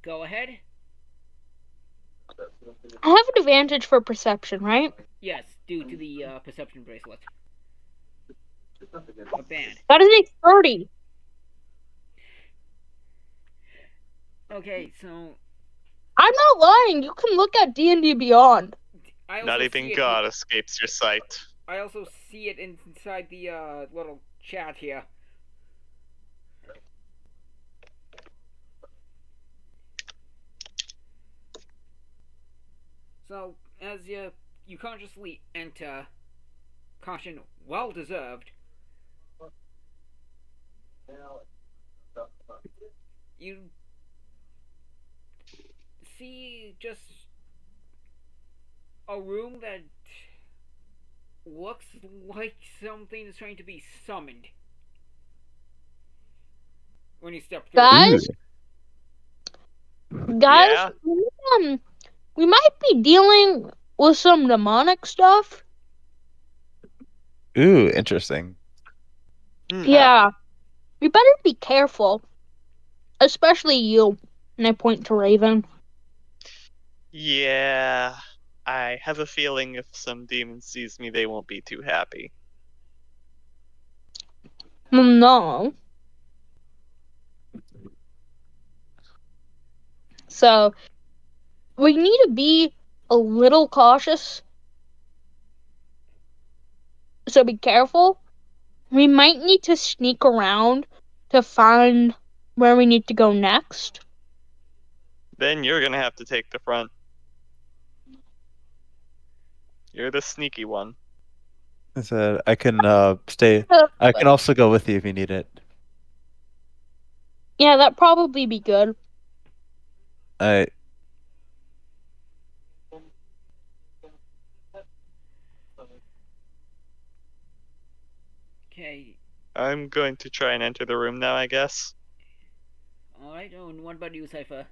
Go ahead. I have an advantage for perception, right? Yes, due to the perception bracelet. A band. That is a 30. Okay, so I'm not lying. You can look at D&D Beyond. I also Not see even it God escapes your sight. I also see it inside the little chat here. So as you consciously enter, caution well deserved. You see just a room that looks like something is trying to be summoned when you step through. Guys? Guys, Yeah? we might be dealing with some demonic stuff. Ooh, interesting. Yeah. We better be careful. Especially you. And I point to Raven. Yeah. I have a feeling if some demon sees me, they won't be too happy. No. So, we need to be a little cautious. So be careful. We might need to sneak around to find where we need to go next. Then you're gonna have to take the front. You're the sneaky one. I said I can stay. I can also go with you if you need it. Yeah, that'd probably be good. I Okay, I'm going to try and enter the room now, I guess. alright, oh, and what about you, Cypher?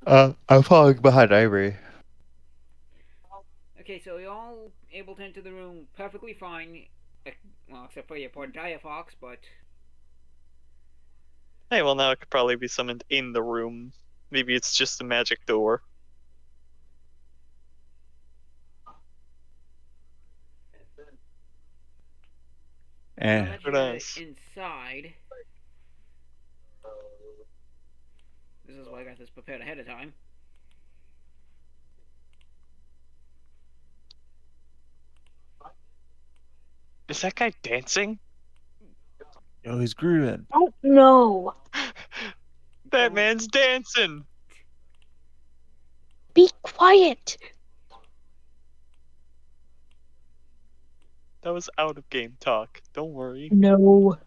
I'm following behind Ivory. Okay, so you're all able to enter the room perfectly fine, well, except for your poor Diafox, but Hey, well now it could probably be summoned in the room. Maybe it's just a magic door. now Eh. that Who you're knows? inside, this is why I got this prepared ahead of time. Is that guy dancing? Oh, he's grooving. Oh no. That man's dancing. Be quiet. That was out of game talk. Don't worry. No.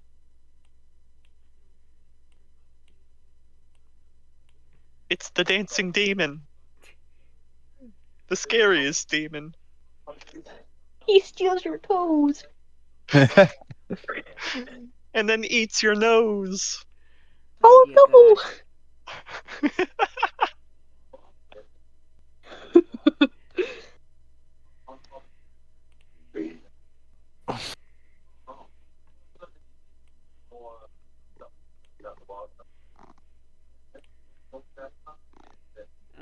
It's the dancing demon. The scariest demon. He steals your toes. And then eats your nose. Oh dear no. God.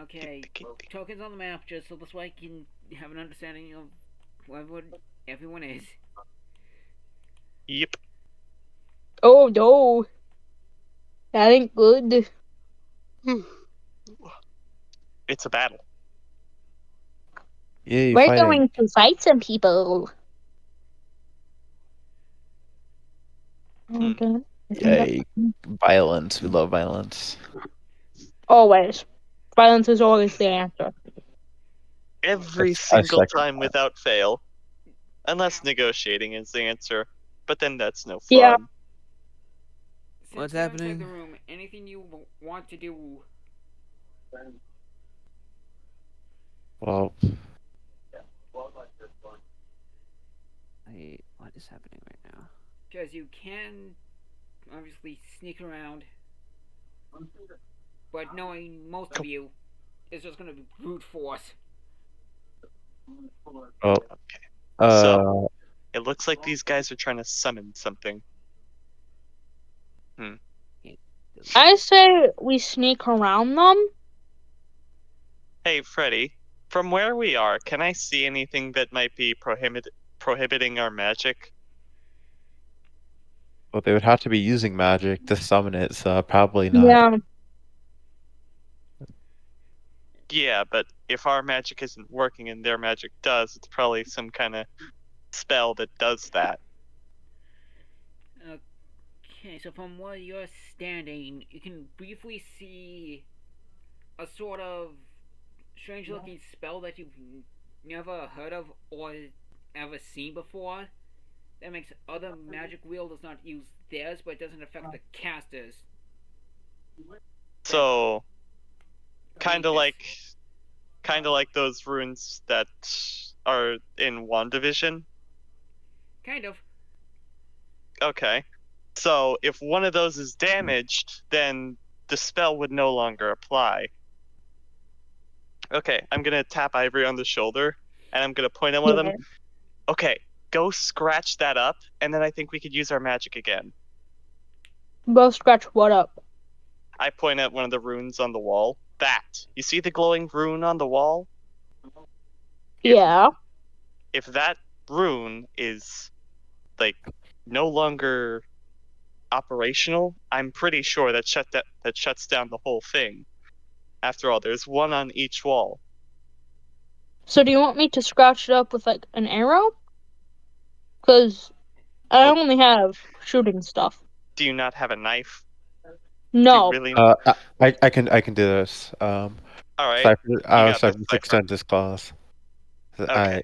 Okay, tokens on the map just so this way I can have an understanding of where everyone is. Yep. Oh no. That ain't good. It's a battle. Yay, We're fighting. going to fight some people. Okay. Yay, violence. We love violence. Always. Violence is always the answer. Every I single second time that. without fail. Unless negotiating is the answer. But then that's no fun. Yeah. Since What's you're inside happening? the room, anything you want to do? Well, What is happening right now? Because you can obviously sneak around, but knowing most of you, it's just gonna be brute force. well, So- It looks like these guys are trying to summon something. I say we sneak around them. Hey, Freddy. From where we are, can I see anything that might be prohibiting our magic? well, they would have to be using magic to summon it, so probably not. Yeah. Yeah, but if our magic isn't working and their magic does, it's probably some kind of spell that does that. Okay, so from where you're standing, you can briefly see a sort of strange-looking spell that you've never heard of or ever seen before. That makes other magic wielders not use theirs, but it doesn't affect the casters. So, kind of Yes. like those runes that are in WandaVision. Kind of. Okay. So, if one of those is damaged, then the spell would no longer apply. Okay, I'm gonna tap Ivory on the shoulder, and I'm gonna point at one of them. Okay, go scratch that up, and then I think we could use our magic again. Go scratch what up? I point at one of the runes on the wall. That. You see the glowing rune on the wall? Yeah. If that rune is, like, no longer operational, I'm pretty sure that shuts down the whole thing. After all, there's one on each wall. So do you want me to scratch it up with like an arrow? Because I Well- only have shooting stuff. Do you not have a knife? No. Do you really? I can do this. All right. Cypher, got Cypher this, extend this clause. Okay.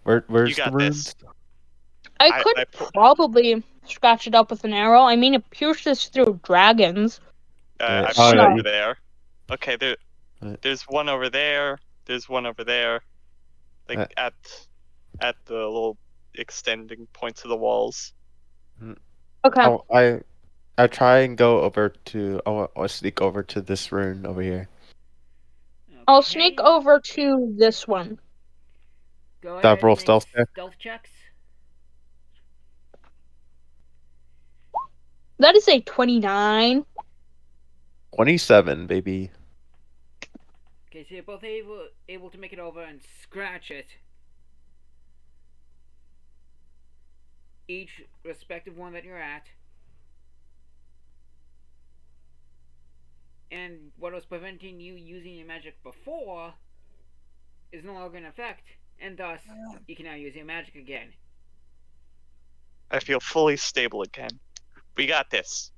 Where's You the got runes? this. I could pu- probably scratch it up with an arrow. I mean, it pierces through dragons. I Oh, put yeah, over there. Okay, there's one over there. There's one over there. Like at the little extending points of the walls. Okay. I try and go over to. I'll sneak over to this rune over here. I'll Okay. sneak over to this one. Go Stop, ahead roll and make stealth check. stealth checks. That is a 29. 27, baby. Okay, so you're both able to make it over and scratch it. Each respective one that you're at. And what was preventing you using your magic before is no longer in effect, and thus you can now use your magic again. I feel fully stable again. We got this.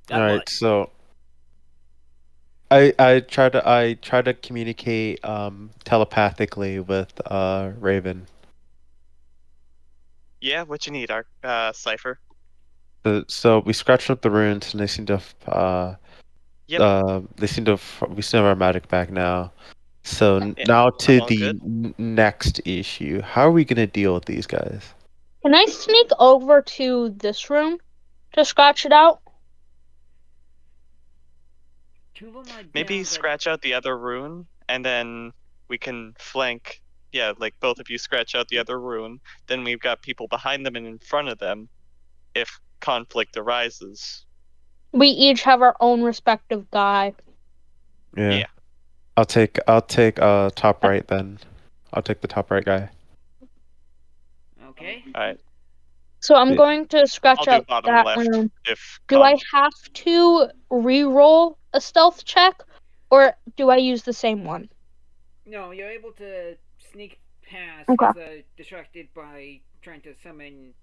That All right, much. so I try to communicate telepathically with Raven. Yeah, what you need, Cipher? So we scratched up the runes and Yep. we still have our magic back now. So Yeah, now I'm to all the good. next issue. How are we gonna deal with these guys? Can I sneak over to this room to scratch it out? Two of them are Maybe down, but scratch out the other rune, and then we can flank. Yeah, like both of you scratch out the other rune. Then we've got people behind them and in front of them if conflict arises. We each have our own respective guy. Yeah. Yeah. I'll take top right then. I'll take the top right guy. okay. Alright. So I'm Yeah. going to scratch I'll do out bottom that left room. if Do I have to re-roll a stealth check, or do I use the same one? No, you're able to sneak past Okay. because distracted by trying to summon.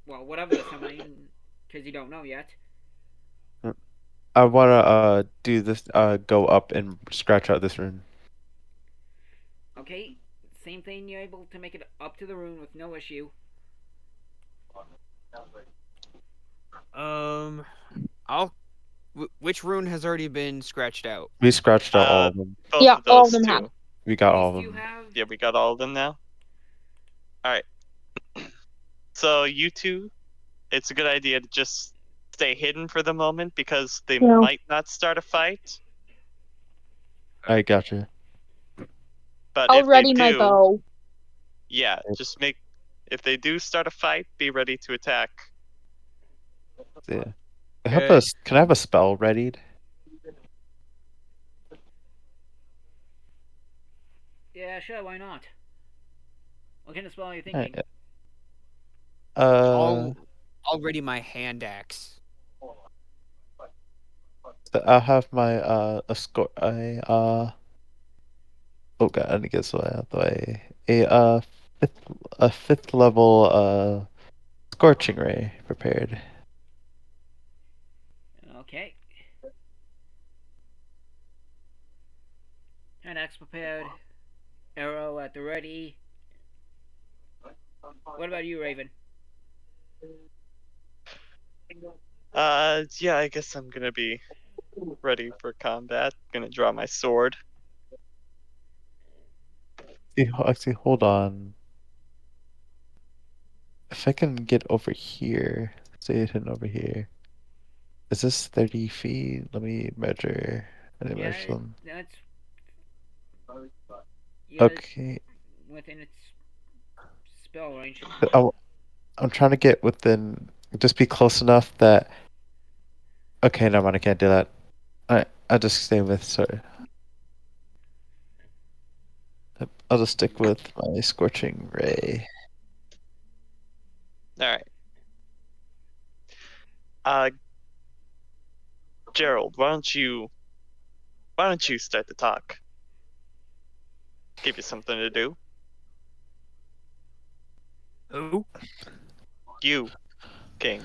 Well, whatever they're summoning, because you don't know yet. I wanna do this go up and scratch out this rune. Okay, same thing. You're able to make it up to the room with no issue. I'll. Which rune has already been scratched out? We scratched out all of them. both Yeah, of all of those them two. have. We got These all of two them. have. Yeah, we got all of them now. Alright. So you two, it's a good idea to just stay hidden for the moment because they Yeah. might not start a fight. I gotcha. But I'll if they ready my do, bow. yeah, just if they do start a fight, be ready to attack. Yeah. Okay. Can I have a spell readied? Yeah, sure. Why not? What kind of spell are you thinking? Alright. I'll ready my hand axe. So I'll have my oh god, I need to get this way out of the way. A fifth level scorching ray prepared. Okay. Hand axe prepared. Arrow at the ready. What about you, Raven? Yeah, I guess I'm gonna be ready for combat. Gonna draw my sword. Actually, hold on. If I can get over here, stay hidden over here. Is this 30 feet? Let me measure. Let me Yeah, measure them. that's. Yeah, Okay. within its spell range. I'm trying to get within, just be close enough that. Okay, never mind. I can't do that. I'll just stay with. Sorry. I'll just stick with my scorching ray. Alright. Gerald, why don't you start the talk? Give you something to do. Who? You, King.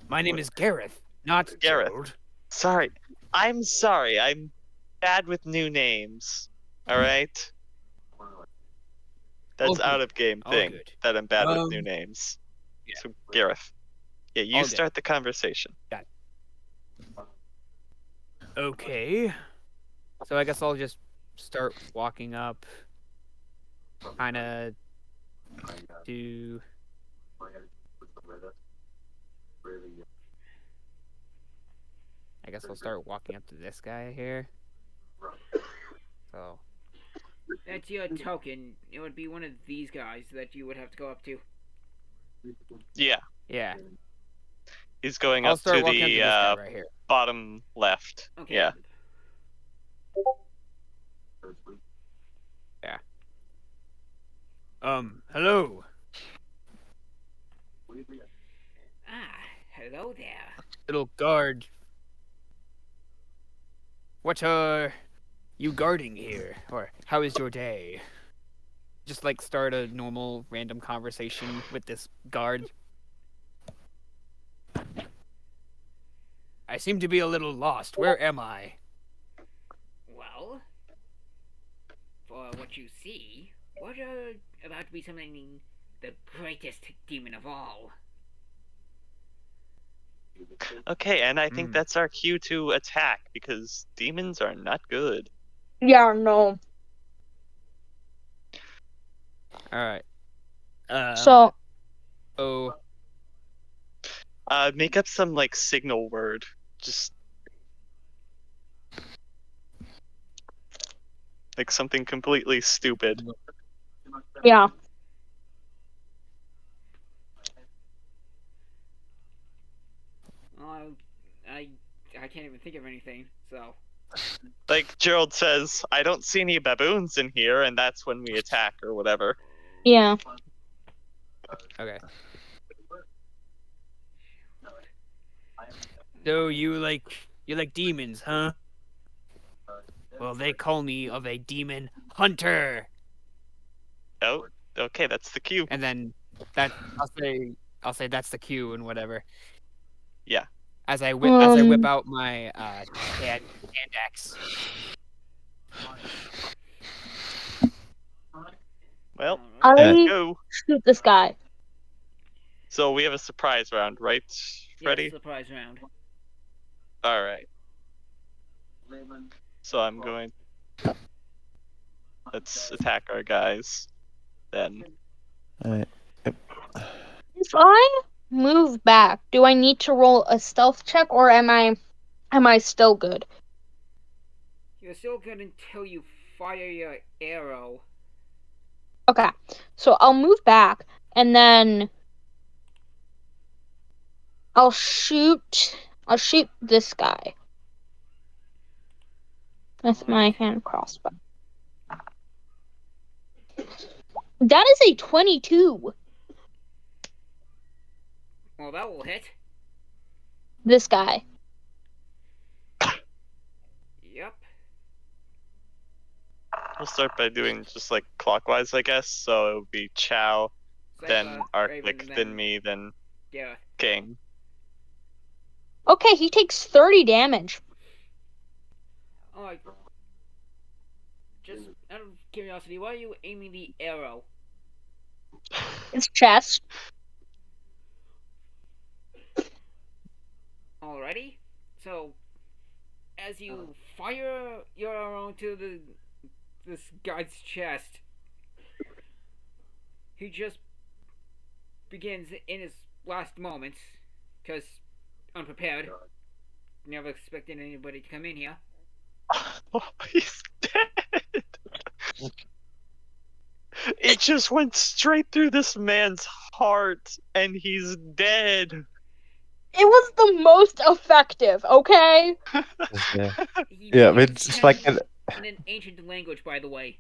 My name is Gareth, not Gareth. Gerald. Sorry. I'm sorry. I'm bad with new names. Alright? That's All out good. of game All thing good. that I'm bad with new names. yeah. So Gareth. Yeah, you All good. start the conversation. Okay. So I guess I'll just start walking up. Kinda do I guess I'll start walking up to this guy here. So That's your token. It would be one of these guys that you would have to go up to. Yeah. yeah. He's going I'll up start to walking up to the this guy right here. bottom left. Okay. Yeah. Hello. Ah, hello there. Little guard. What are you guarding here? Or how is your day? Just like start a normal random conversation with this guard. seem to be a little lost. Where am I? Well, for what you see, what are about to be summoning the greatest demon of all. Okay, and I think that's our cue to attack because demons are not good. Yeah, no. All right. So, Oh, Make up some like signal word. Just like something completely stupid. yeah. I can't even think of anything. So Like Gerald says, I don't see any baboons in here, and that's when we attack or whatever. Yeah. okay. So you like demons, huh? Well, they call me of a demon hunter, Oh, okay, that's the cue. and then I'll say that's the cue and whatever. Yeah. As I whip out my hand axe. Well, I let's go. shoot this guy. So we have a surprise round, right, Freddy? yes, surprise round. All right. So I'm going. Let's attack our guys. Then. Alright. If I move back, do I need to roll a stealth check, or am I still good? You're still good until you fire your arrow. Okay. So I'll move back, and then I'll shoot this guy with my hand crossbow. That is a 22. Well, that will hit. This guy. Yep. We'll start by doing just like clockwise, I guess. So it would be Chow, then Cypher, Arctic, Raven, then me, then Gareth. King. Okay, he takes 30 damage. Alright. Just out of curiosity, why are you aiming the arrow? His chest. Alrighty. So, as you fire your arrow into this guy's chest, he just begins in his last moments, because unprepared. Never expected anybody to come in here. Oh, he's dead. It just went straight through this man's heart, and he's dead. It was the most effective, okay? Yeah, He yeah, begins it's just like chanting in an ancient language, by the way.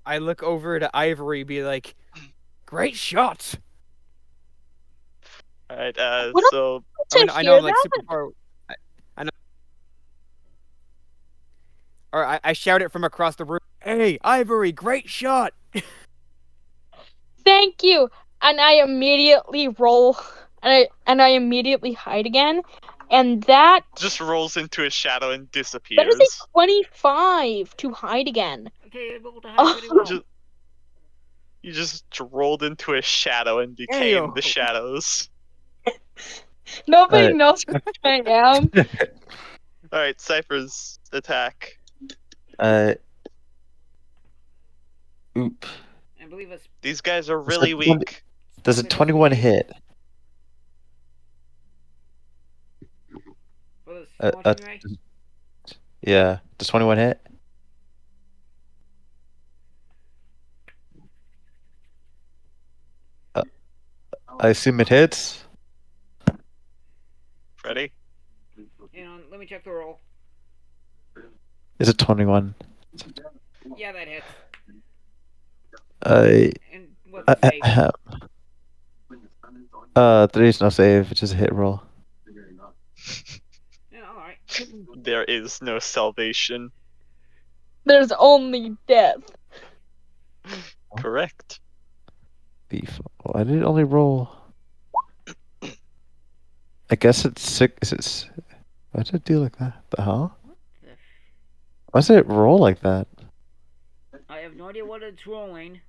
I look over to Ivory, be like, "Great shot!" All right. What So I know I'm like super far. I know. Or I shout it from across the room. Hey, Ivory, great shot! Thank you. And I immediately roll, and I immediately hide again, and that just rolls into a shadow and that disappears. is a 25 to hide again. Okay, able to hide pretty well. Ju- You just rolled into a shadow and became Ayo. the shadows. Nobody Alright. knows who I am. All right, Cypher's attack. Oop. I believe it's These guys are really like 20 weak. Does a 21 hit? for the Uh, scorching ray. Yeah. Does 21 hit? I assume it hits. Freddy? Hang on, let me check the roll. Is it 21? Yeah, that hits. And what's the save? There is no save. It's just a hit roll. Yeah, alright. There is no salvation. There's only death. Correct. Beef. Why did it only roll? I guess it's six. Why did it do like that? The hell? The f- Why does it roll like that? I have no idea what it's rolling.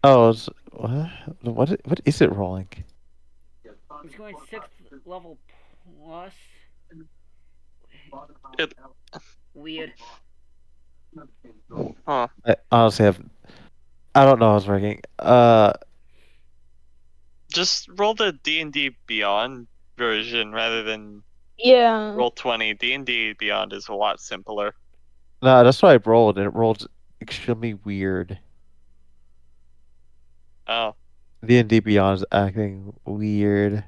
Oh, what? What is it rolling? It's going 6th level plus. It, Weird. huh. I honestly have. I don't know how it's working. Just roll the D&D Beyond version rather than Yeah. roll 20. D&D Beyond is a lot simpler. No, that's what I rolled, and it rolled extremely weird. Oh, D&D Beyond is acting weird.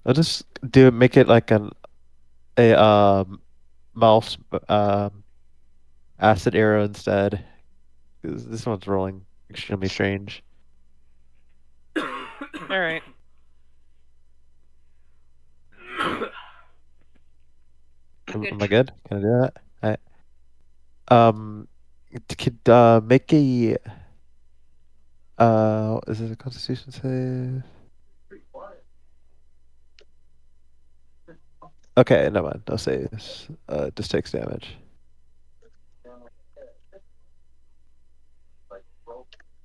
I'll just make it like a mouse acid arrow instead. 'Cause this one's rolling extremely strange. all right. Am I good? Can I do that? Could make a is it a Constitution save? Okay, never mind. No saves. Just takes damage.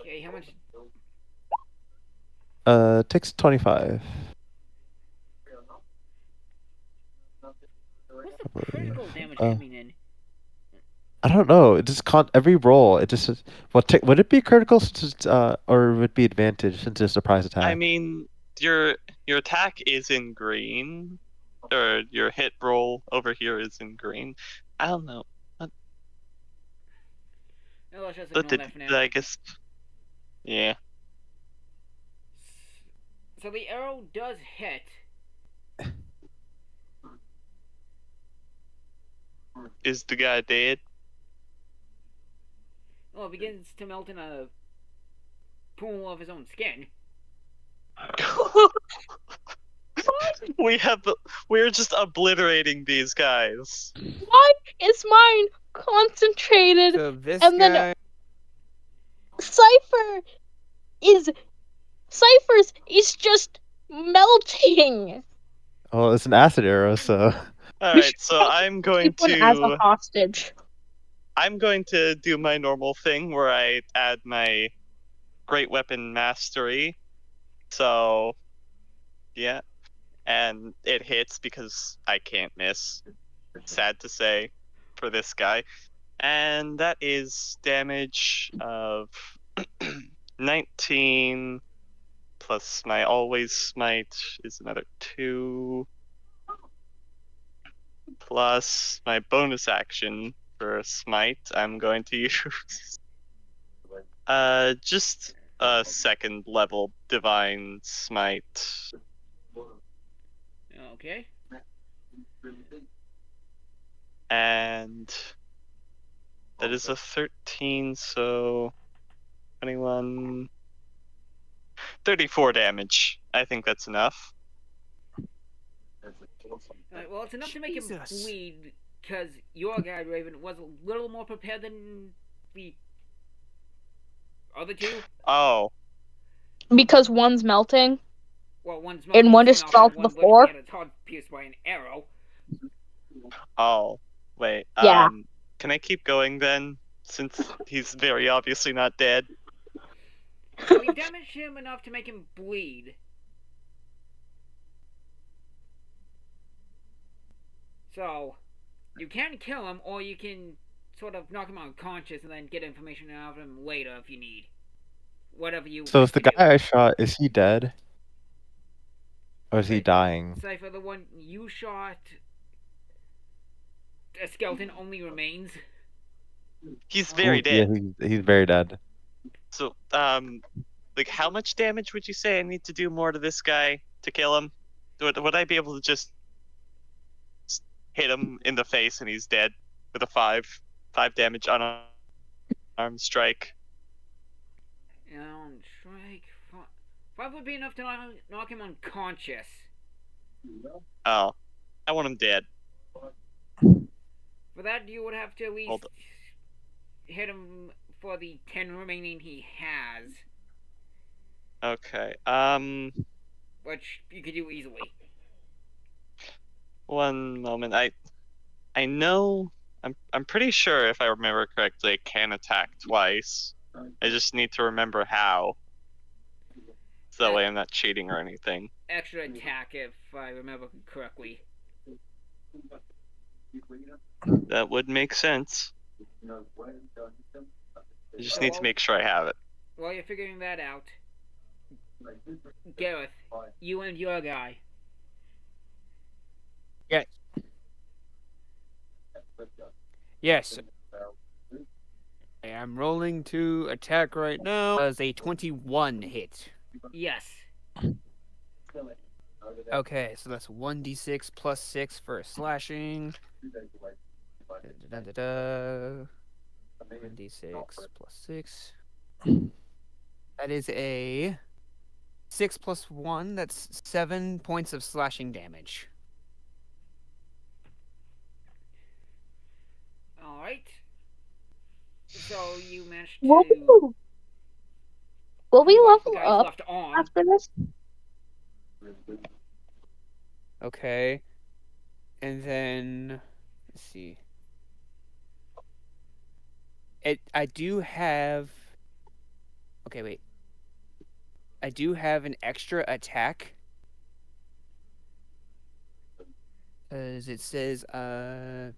Okay, how much? Takes 25. What's the critical damage Uh, coming in? I don't know. It just every roll. It just would it be critical since it's, or would it be advantage since it's a surprise attack? I mean, your attack is in green, or your hit roll over here is in green. I don't know. No, let's just But ignore that for now. I guess. Yeah. So the arrow does hit. Is the guy dead? Well, it begins to melt in a pool of his own skin. We're just obliterating these guys. Why is mine concentrated? So this And then- guy. Cypher's is just melting. Well, it's an acid arrow, so All We right, should so probably I'm going Keep one as a to hostage. do my normal thing where I add my great weapon mastery. So, yeah, and it hits because I can't miss. Sad to say for this guy. And that is damage of 19 plus my always smite is another 2 plus my bonus action for smite. I'm going to use just a 2nd level divine smite. Okay. And that is a 13, so 21, 34 damage. I think that's enough. Alright, well, it's enough to make him Jesus. bleed, because your guide Raven was a little more prepared than the other two. Oh, Because one's melting. Well, one's And one melting just off, fell and to the one floor? had its heart pierced by an arrow. wait. Yeah. Can I keep going then? Since he's very obviously not dead. We've damaged him enough to make him bleed. So, you can kill him, or you can sort of knock him unconscious and then get information out of him later if you need. Whatever you. so wish is the to guy I shot, is he dead? Or is he Wait. dying? do. Cypher, the one you shot, a skeleton only remains. He's very Ooh, dead. Yeah, he's very dead. So, like, how much damage would you say I need to do more to this guy to kill him? Would I be able to just hit him in the face and he's dead with a 5 damage unarmed strike? Strike. 5 would be enough to knock him unconscious. Oh, I want him dead. For that, you would have to at least Hold hit him for the 10 remaining he has. Okay. which you could do easily. One moment. I know. I'm pretty sure if I remember correctly, it can attack twice. I just need to remember how. So that way I'm not cheating or anything. Extra attack, if I remember correctly. That would make sense. I just need to make sure I have it. While you're figuring that out, Gareth, you and your guy. Yes. I'm rolling to attack right now. Does a 21 hit? Yes. Okay, so that's 1d6 plus 6 for slashing. 1d6 plus 6. That is a 6 plus 1. That's 7 points of slashing damage. Alright. So you managed Will to. we, will we knock the level guys up left on. after this? Okay. And then let's see. I do have Okay, wait. I do have an extra attack. As it says,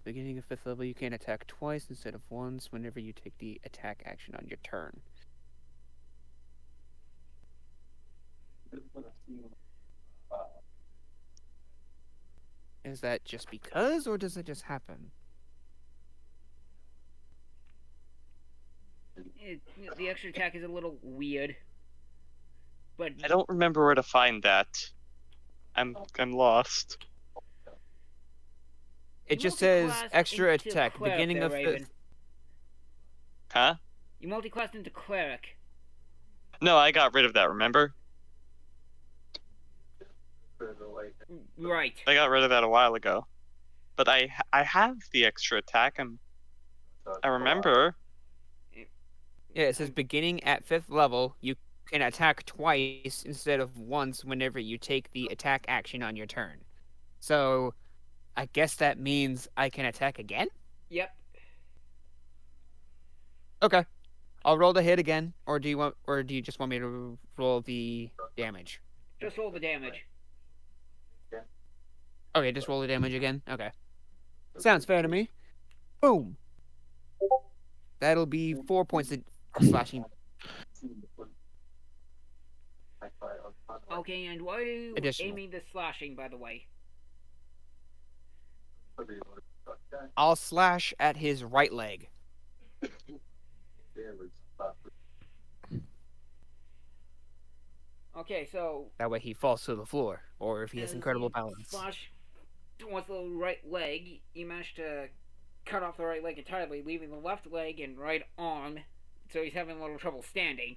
beginning of 5th level, you can attack twice instead of once whenever you take the attack action on your turn. Is that just because, or does it just happen? The extra attack is a little weird. But I don't remember where to find that. I'm lost. It You just says multiclassed extra into attack, cleric beginning there, of Raven. 5th. Huh? You multiclassed into cleric. No, I got rid of that, remember? Right. I got rid of that a while ago. But I have the extra attack. I remember. Yeah, it says beginning at 5th level, you can attack twice instead of once whenever you take the attack action on your turn. So, I guess that means I can attack again? Yep. Okay. I'll roll the hit again, or do you just want me to roll the damage? Just roll the damage. Okay, just roll the damage again. Okay. Sounds fair to me. Boom. That'll be 4 points of slashing. Okay, and why are you Additional. aiming the slashing, by the way? I'll slash at his right leg. Okay, so That way he falls to the floor, or if he has as incredible you balance. slash towards the right leg, you managed to cut off the right leg entirely, leaving the left leg and right arm, so he's having a little trouble standing.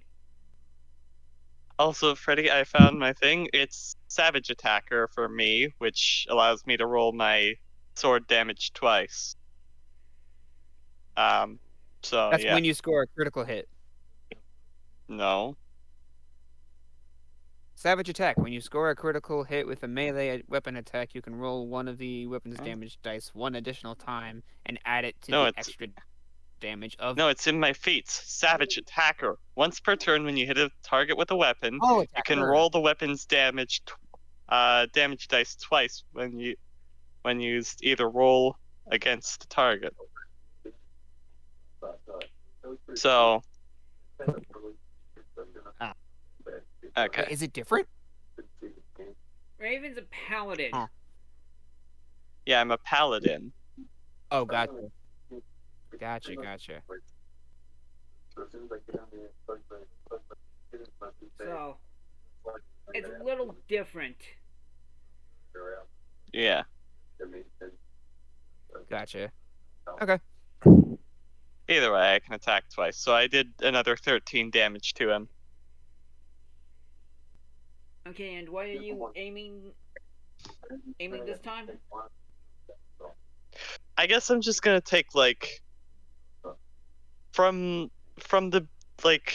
Also, Freddy, I found my thing. It's Savage Attacker for me, which allows me to roll my sword damage twice. So That's yeah. when you score a critical hit. No. Savage attack. When you score a critical hit with a melee weapon attack, you can roll one of the weapon's Huh? damage dice one additional time and add it to No, the it's- extra damage of. No, it's in my feats. Savage Attacker. Once per turn, when you hit a target with a weapon, Oh, you can roll the weapon's damage dice twice when used either roll against the target. So. Ah. Okay. Is it different? Raven's a paladin. Huh. Yeah, I'm a paladin. Oh, gotcha. Gotcha. So it's a little different. Yeah. Gotcha. Either way, I can attack twice. So I did another 13 damage to him. Okay, and why are you aiming this time? I guess I'm just gonna take like from the like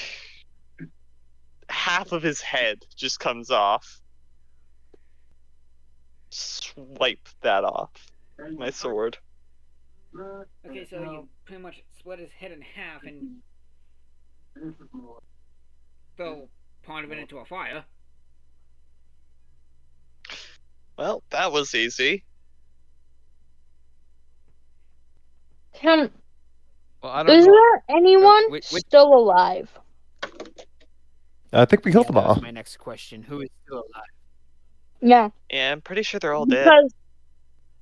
half of his head just comes off, swipe that off. My sword. Okay, so you pretty much split his head in half and throw part of it into a fire. Well, that was easy. Can Well, I don't is know. there anyone which- still alive? I think we killed them That was all. my next question. Who is still alive? Yeah, Yeah, I'm pretty sure they're all dead. because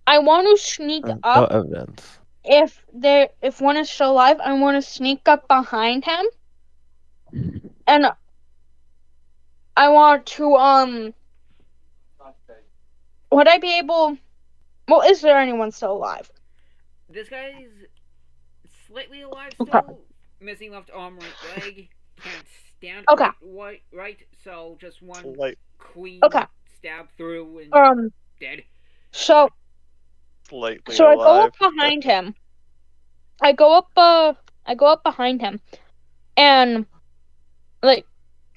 I want to sneak No up. evidence. If one is still alive, I want to sneak up behind him, and I want to Would I be able? Well, is there anyone still alive? This guy's slightly alive still, Okay. missing left arm, right leg, can't stand Okay. right, so just one Slight, clean Okay. stab through and dead. So slightly I go alive. up behind him. I go up behind him, and like,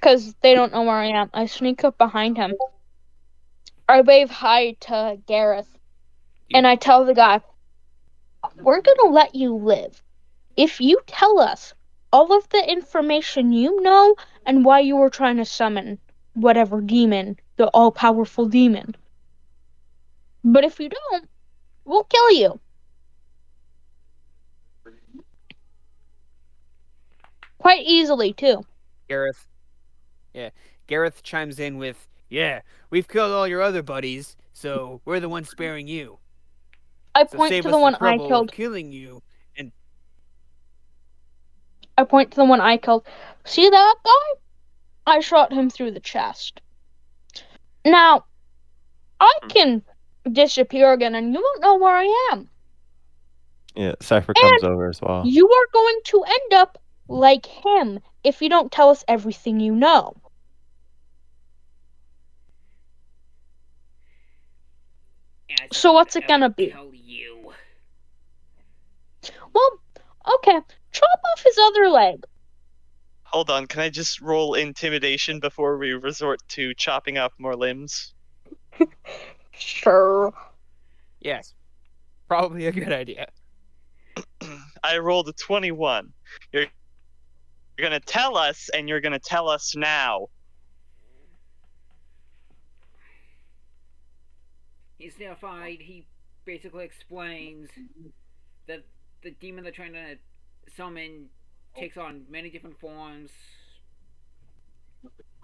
cause they don't know where I am. I sneak up behind him. I wave hi to Gareth, and I tell the guy, "We're gonna let you live if you tell us all of the information you know and why you were trying to summon whatever demon, the all-powerful demon. But if you don't, we'll kill you." Quite easily, too. Gareth. Yeah. Gareth chimes in with, "Yeah, we've killed all your other buddies, so we're the ones sparing you. I So point save to us the the one I trouble killed. of killing you." I point to the one I killed. See that guy? I shot him through the chest. Now, I can disappear again and you won't know where I am. Yeah, Cypher comes over as well. You are going to end up like him if you don't tell us everything you know. As So if what's I'd it gonna ever be? Tell you. Well, okay. Chop off his other leg. Hold on, can I just roll intimidation before we resort to chopping off more limbs? Sure. Yes. Probably a good idea. I rolled a 21. You're gonna tell us, and you're gonna tell us now. He's terrified. He basically explains that the demon they're trying to summon takes on many different forms.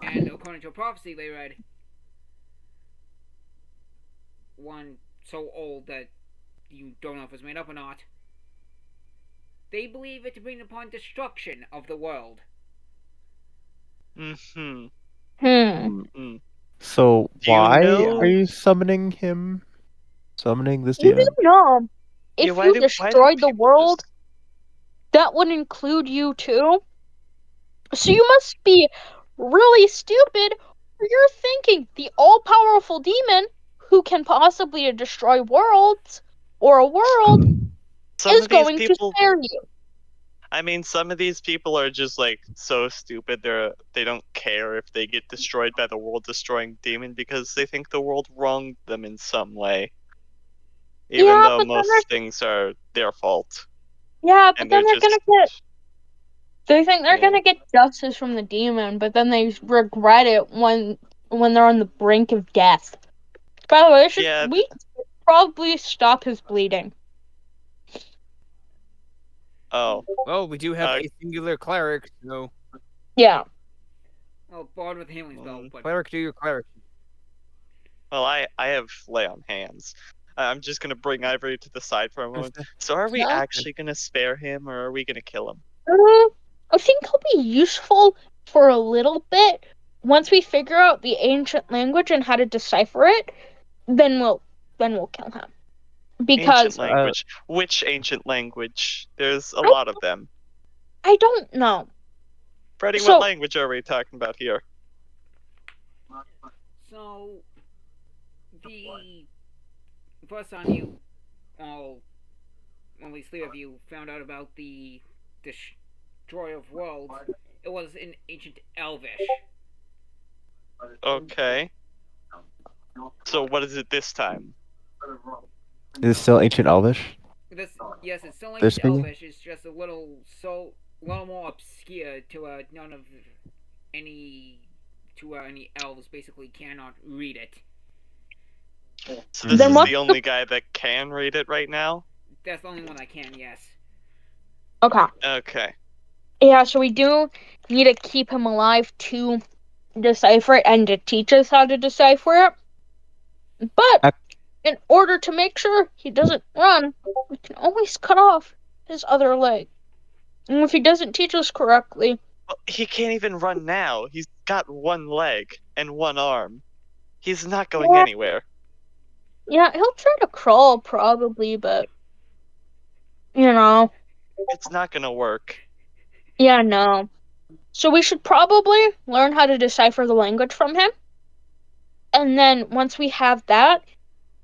And according to a prophecy they read, one so old that you don't know if it's made up or not, they believe it to bring upon destruction of the world. Mm-hmm. So Do you why know- are you summoning him? Summoning this You demon? do know, if Yeah, you destroyed the people world, just- that would include you too. So you must be really stupid, or you're thinking the all-powerful demon who can possibly destroy worlds or a world Some is of these going people, to spare you. I mean, some of these people are just like so stupid. They don't care if they get destroyed by the world-destroying demon because they think the world wronged them in some way. Even Yeah, though but then most things are their fault. Yeah, but And then they're they're just gonna get. They think they're Yeah. gonna get justice from the demon, but then they regret it when they're on the brink of death. By the way, Yeah. we should probably stop his bleeding. Oh, Well, we do have Uh, a singular cleric, so Yeah. Well, Bard with a healing spell, but cleric, do your cleric. well, I have lay on hands. I'm just gonna bring Ivory to the side for a moment. So are we Yeah. actually gonna spare him, or are we gonna kill him? I think he'll be useful for a little bit. Once we figure out the ancient language and how to decipher it, then we'll kill him. Because Ancient language. Which ancient language? There's a I- lot of them. I don't know. Freddie, So- what language are we talking about here? so the first time you all, at least three of you, found out about the destroyer of worlds, it was in ancient Elvish. Okay. So what is it this time? Is it still ancient Elvish? Yes, it's still They're ancient speaking? Elvish. It's just a little more obscure to none of any any elves basically cannot read it. So this Then is what's the only guy that can read it right now? That's the only one I can. Yes. Okay. Okay. Yeah, so we do need to keep him alive to decipher it and to teach us how to decipher it. But in order to make sure he doesn't run, we can always cut off his other leg. And if he doesn't teach us correctly, Well, he can't even run now. He's got one leg and one arm. He's not going Yeah. anywhere. yeah, he'll try to crawl probably, but you know, It's not gonna work. yeah, no. So we should probably learn how to decipher the language from him. And then once we have that,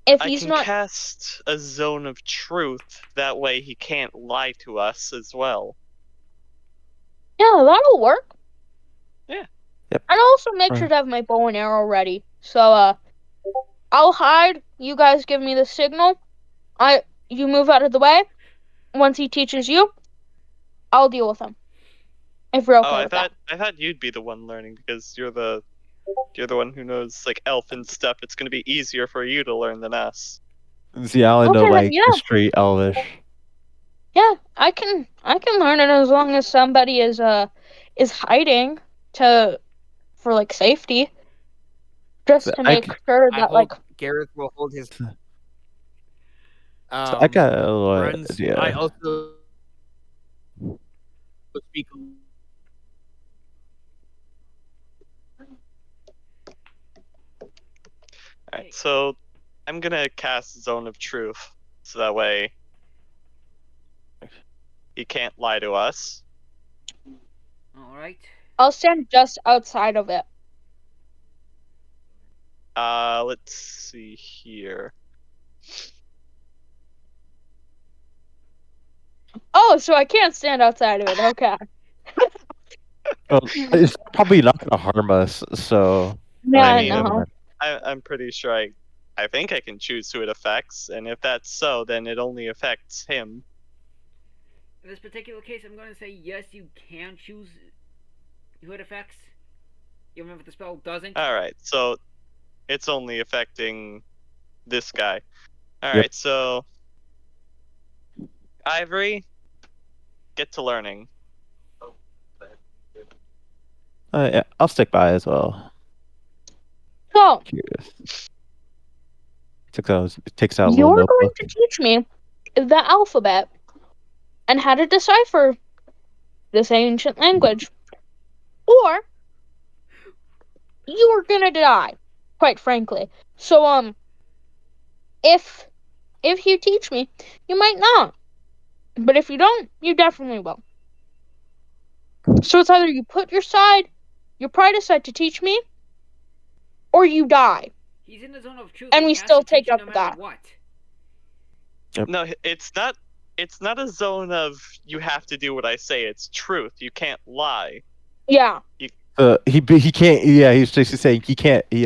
if I he's can not cast a zone of truth. That way he can't lie to us as well. yeah, that'll work. Yeah. Yep. And I'll also make sure Right. to have my bow and arrow ready. So I'll hide, you guys give me the signal. You move out of the way. Once he teaches you, I'll deal with him. If you're okay Oh, with that. I thought you'd be the one learning because you're the one who knows like elfin stuff. It's gonna be easier for you to learn than us. Yeah, I only know Okay, like yeah. the straight Elvish. Yeah, I can learn it as long as somebody is hiding for like safety. Just So to make sure I that hope like Gareth will hold his. So I got a little runs. idea. I also speak. Alright, so I'm gonna cast Zone of Truth, so that way he can't lie to us. All right. I'll stand just outside of it. Let's see here. Oh, so I can't stand outside of it. Okay. Well, it's probably not gonna harm us, so Yeah, mean, no. I'm pretty sure I think I can choose who it affects, and if that's so, then it only affects him. In this particular case, I'm going to say yes, you can choose who it affects, even if the spell doesn't. Alright, so it's only affecting this guy. Alright, so Ivory, get to learning. yeah, I'll stick by as well. So Curious. It takes out a little you're going notebook. to teach me the alphabet and how to decipher this ancient language, or you are gonna die, quite frankly. So if you teach me, you might not, but if you don't, you definitely will. So it's either you put your pride aside to teach me, or you die. He's in the zone of truth, And he we has still to teach take you up no with matter that. what. No, it's not. It's not a zone of you have to do what I say. It's truth. You can't lie. Yeah. He can't. Yeah, he's just saying he can't. He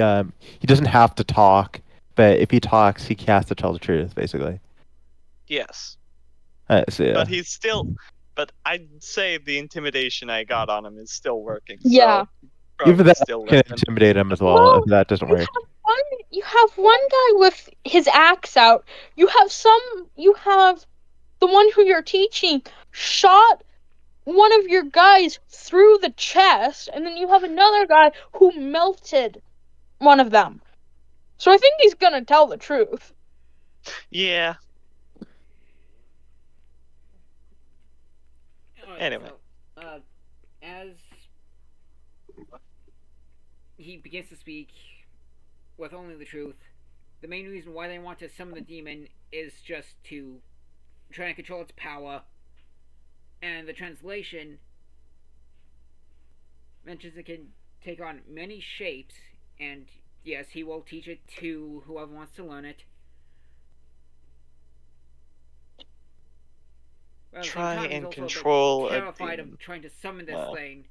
doesn't have to talk, but if he talks, he has to tell the truth, basically. Yes, So, yeah. but he's still. But I'd say the intimidation I got on him is still working. Yeah. So probably Even that still can listen. intimidate him as well. Well, If that doesn't work. You have one guy with his axe out. You have the one who you're teaching shot one of your guys through the chest, and then you have another guy who melted one of them. So I think he's gonna tell the truth. Yeah. Alright, Anyway. so, as he begins to speak with only the truth, the main reason why they want to summon the demon is just to try and control its power. And the translation mentions it can take on many shapes, and yes, he will teach it to whoever wants to learn it. But at the same Try time, he's and also a bit control a terrified demon. of trying to summon this Wow. thing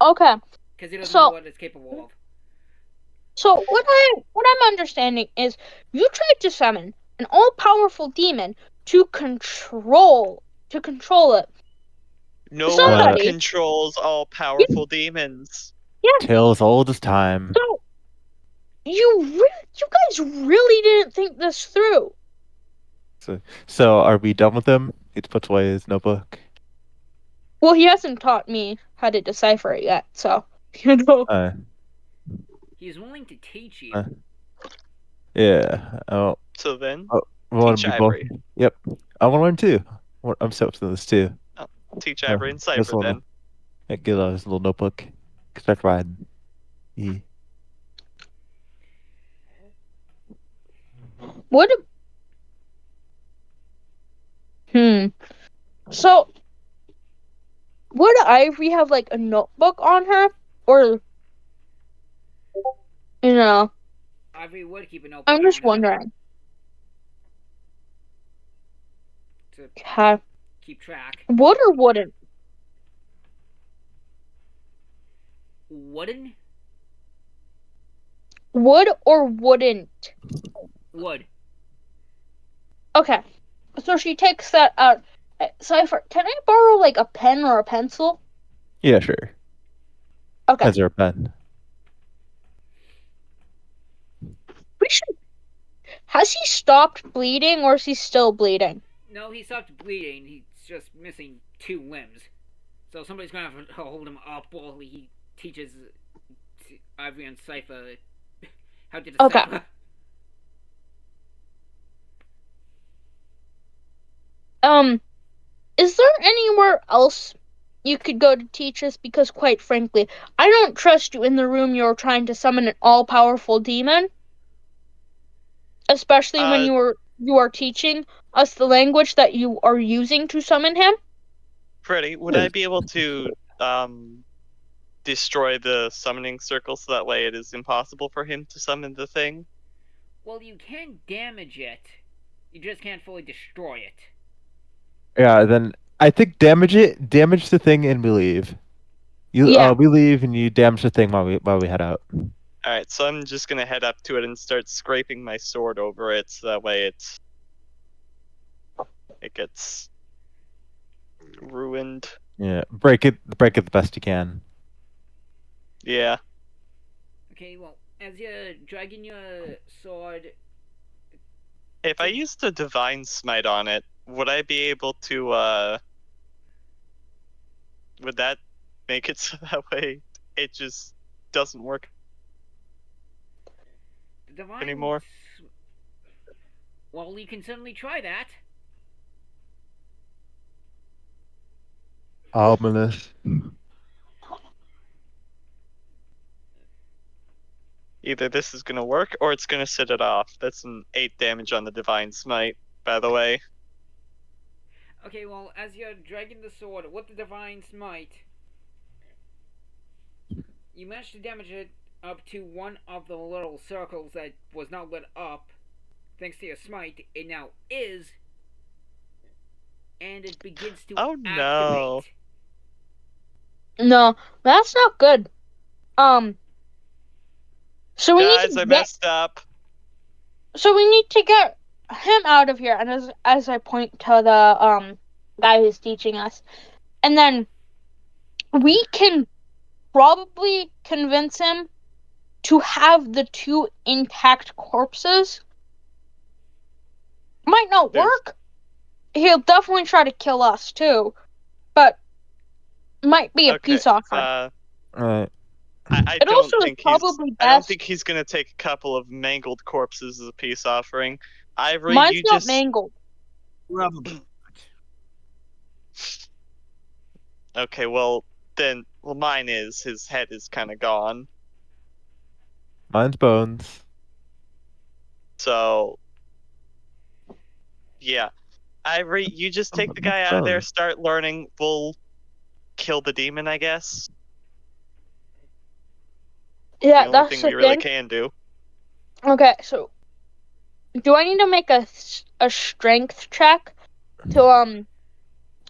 Okay. because he doesn't So- know what it's capable of. So what I'm understanding is you tried to summon an all-powerful demon to control it. No one Somebody- controls all powerful demons. Tales old as time. So you guys really didn't think this through. So are we done with him? He puts away his notebook. Well, he hasn't taught me how to decipher it yet, so you know. He's willing to teach you. Yeah. Oh, So then, we want teach to be both. Ivory. Yep. I want to learn too. I'm so up to this too. Teach Yeah, Ivory and just Cypher wanna- then. Yeah, get out his little notebook. Start riding. Yeah. What? So, would Ivory have like a notebook on her, or you know? Ivory would keep a notebook. I'm just on her wondering. to Okay. keep track. Would or wouldn't? Wooden? Would or wouldn't? Wood. Okay. So she takes that out. Cypher, can I borrow like a pen or a pencil? Yeah, sure. Okay. Has there a pen? We should. Has he stopped bleeding or is he still bleeding? No, he stopped bleeding. He's just missing 2 limbs. So somebody's gonna have to hold him up while he teaches Ivory and Cypher how to decipher. Okay. Is there anywhere else you could go to teach us? Because quite frankly, I don't trust you in the room you're trying to summon an all-powerful demon. Especially when you are teaching us the language that you are using to summon him. Freddy, would I be able to destroy the summoning circle so that way it is impossible for him to summon the thing? Well, you can damage it. You just can't fully destroy it. Yeah. Then I think damage the thing, and we leave. Yeah. We leave, and you damage the thing while we head out. Alright, so I'm just gonna head up to it and start scraping my sword over it so that way it gets ruined. Yeah. Break it the best you can. Yeah. Okay, well, as you're dragging your sword, If I used a divine smite on it, would I be able to would that make it so that way it just doesn't work the divine anymore? Well, you can certainly try that. Ominous. Either this is gonna work or it's gonna set it off. That's an 8 damage on the divine smite, by the way. Okay, well, as you're dragging the sword with the divine smite, you managed to damage it up to one of the little circles that was not lit up. Thanks to your smite, it now is, and it begins to Oh, no. activate. No, that's not good. So we Guys, need to I get, messed up. so we need to get him out of here. And as I point to the guy who's teaching us, and then we can probably convince him to have the 2 intact corpses. Might not There's- work. He'll definitely try to kill us too, but might be a Okay, peace offering. Alright. I It don't also is think probably I don't best. think he's gonna take a couple of mangled corpses as a peace offering. Ivory, Mine's you not just mangled. okay. Well, mine is. His head is kind of gone. Mine's bones. So, yeah, Ivory, you just take the guy out of there, Bones. start learning. We'll kill the demon, I guess. Yeah, The only that's thing the we really thing. can do. Okay, so do I need to make a strength check to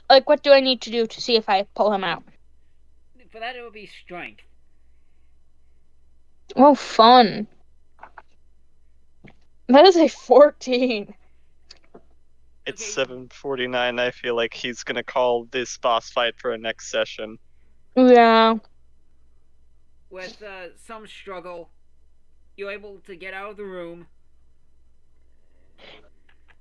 like what do I need to do to see if I pull him out? For that, it would be strength. Oh, fun. That is a 14. It's Okay. 7:49. I feel like he's gonna call this boss fight for a next session. Yeah. With some struggle, you're able to get out of the room.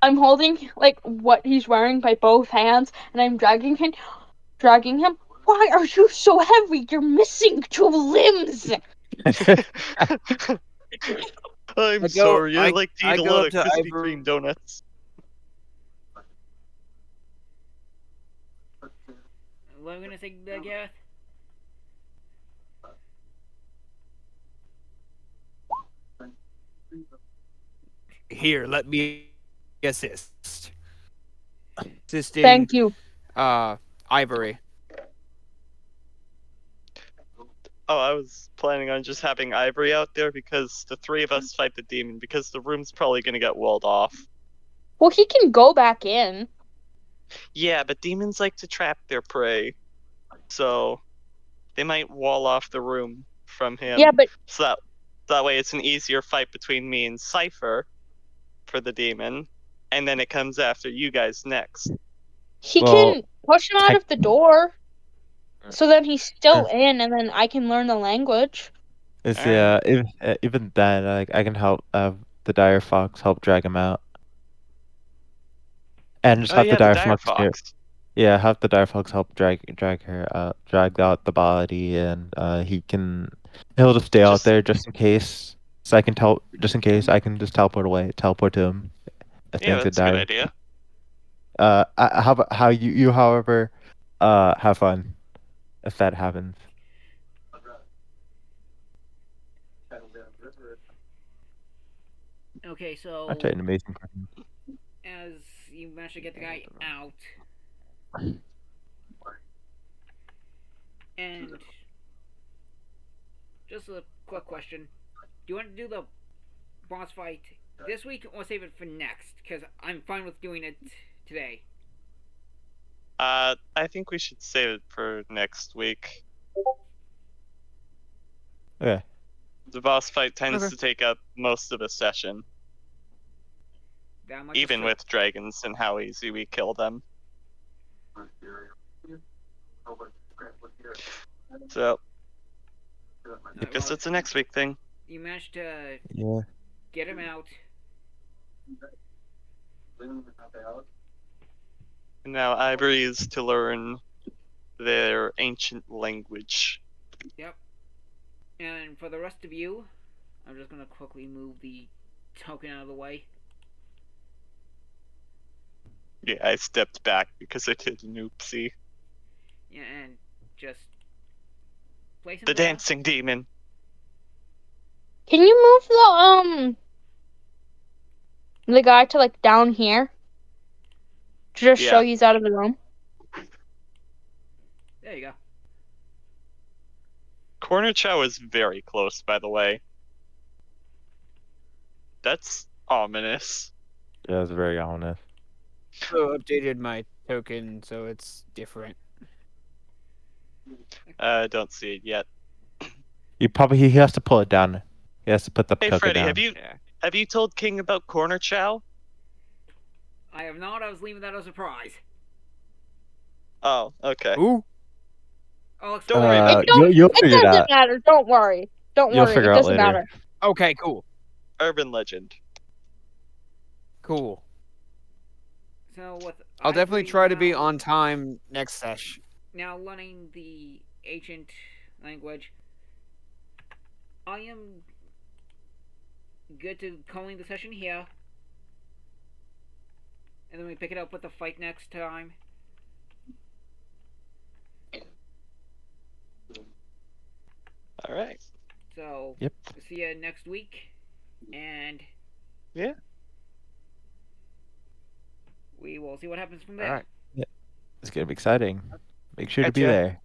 I'm holding like what he's wearing by both hands, and I'm dragging him. Why are you so heavy? You're missing 2 limbs. I'm I go- sorry, I I- like to I eat a go lot up of to Krispy Ivory- Kreme donuts. What am I gonna say, Gareth? Here, let me assist. Assisting Thank you. Ivory. Oh, I was planning on just having Ivory out there because the 3 of us fight the demon because the room's probably gonna get walled off. Well, he can go back in. Yeah, but demons like to trap their prey. So they might wall off the room from him. Yeah, but So that way it's an easier fight between me and Cypher for the demon, and then it comes after you guys next. he Well, can push him out of the door. So then he's still in, and then I can learn the language. Yeah, even then, like I can help the Dire Fox help drag him out, and just Oh have yeah, the Dire Dire Fox. Fox. Yeah, have the Dire Fox help drag out the body, and he'll just stay out Just- there just in case. So I can just in case I can just teleport to him. I Yeah, think that's to a good die. idea. How about how you however, have fun, if that happens. Okay, so That's an amazing question. as you manage to get the guy out, and just a quick question: do you want to do the boss fight this week or save it for next? Because I'm fine with doing it today. I think we should save it for next week. Okay. The boss fight tends Okay. to take up most of a session, That much is even true. with dragons and how easy we kill them. So, I guess well, it's a next week thing. you managed to Yeah. get him out. And now Ivory is to learn their ancient language. Yep. And for the rest of you, I'm just gonna quickly move the token out of the way. Yeah, I stepped back because I did an oopsie. Yeah, and just place him The there. dancing demon. Can you move the guy to like down here? To just show Yeah. he's out of the room. There you go. Corner Chow is very close, by the way. That's ominous. Yeah, it's very ominous. So updated my token so it's different. Don't see it yet. He has to pull it down. He has to put the Hey token Freddy, down. Yeah. have you told King about Corner Chow? I have not. I was leaving that as a surprise. Oh, okay. Ooh. I'll Don't worry about It don't- You'll It figure it doesn't out. matter. Don't worry. Don't You'll worry. figure It out doesn't later. matter. Okay, cool. Urban legend. Cool. So with I'll definitely Ivory try to be now- on time next sesh. Now learning the ancient language, I am good to calling the session here. And then we pick it up with the fight next time. Alright. So, Yep. see you next week. And Yeah. we will see what happens from there. Alright. It's gonna be exciting. Make sure to be Gotcha. there.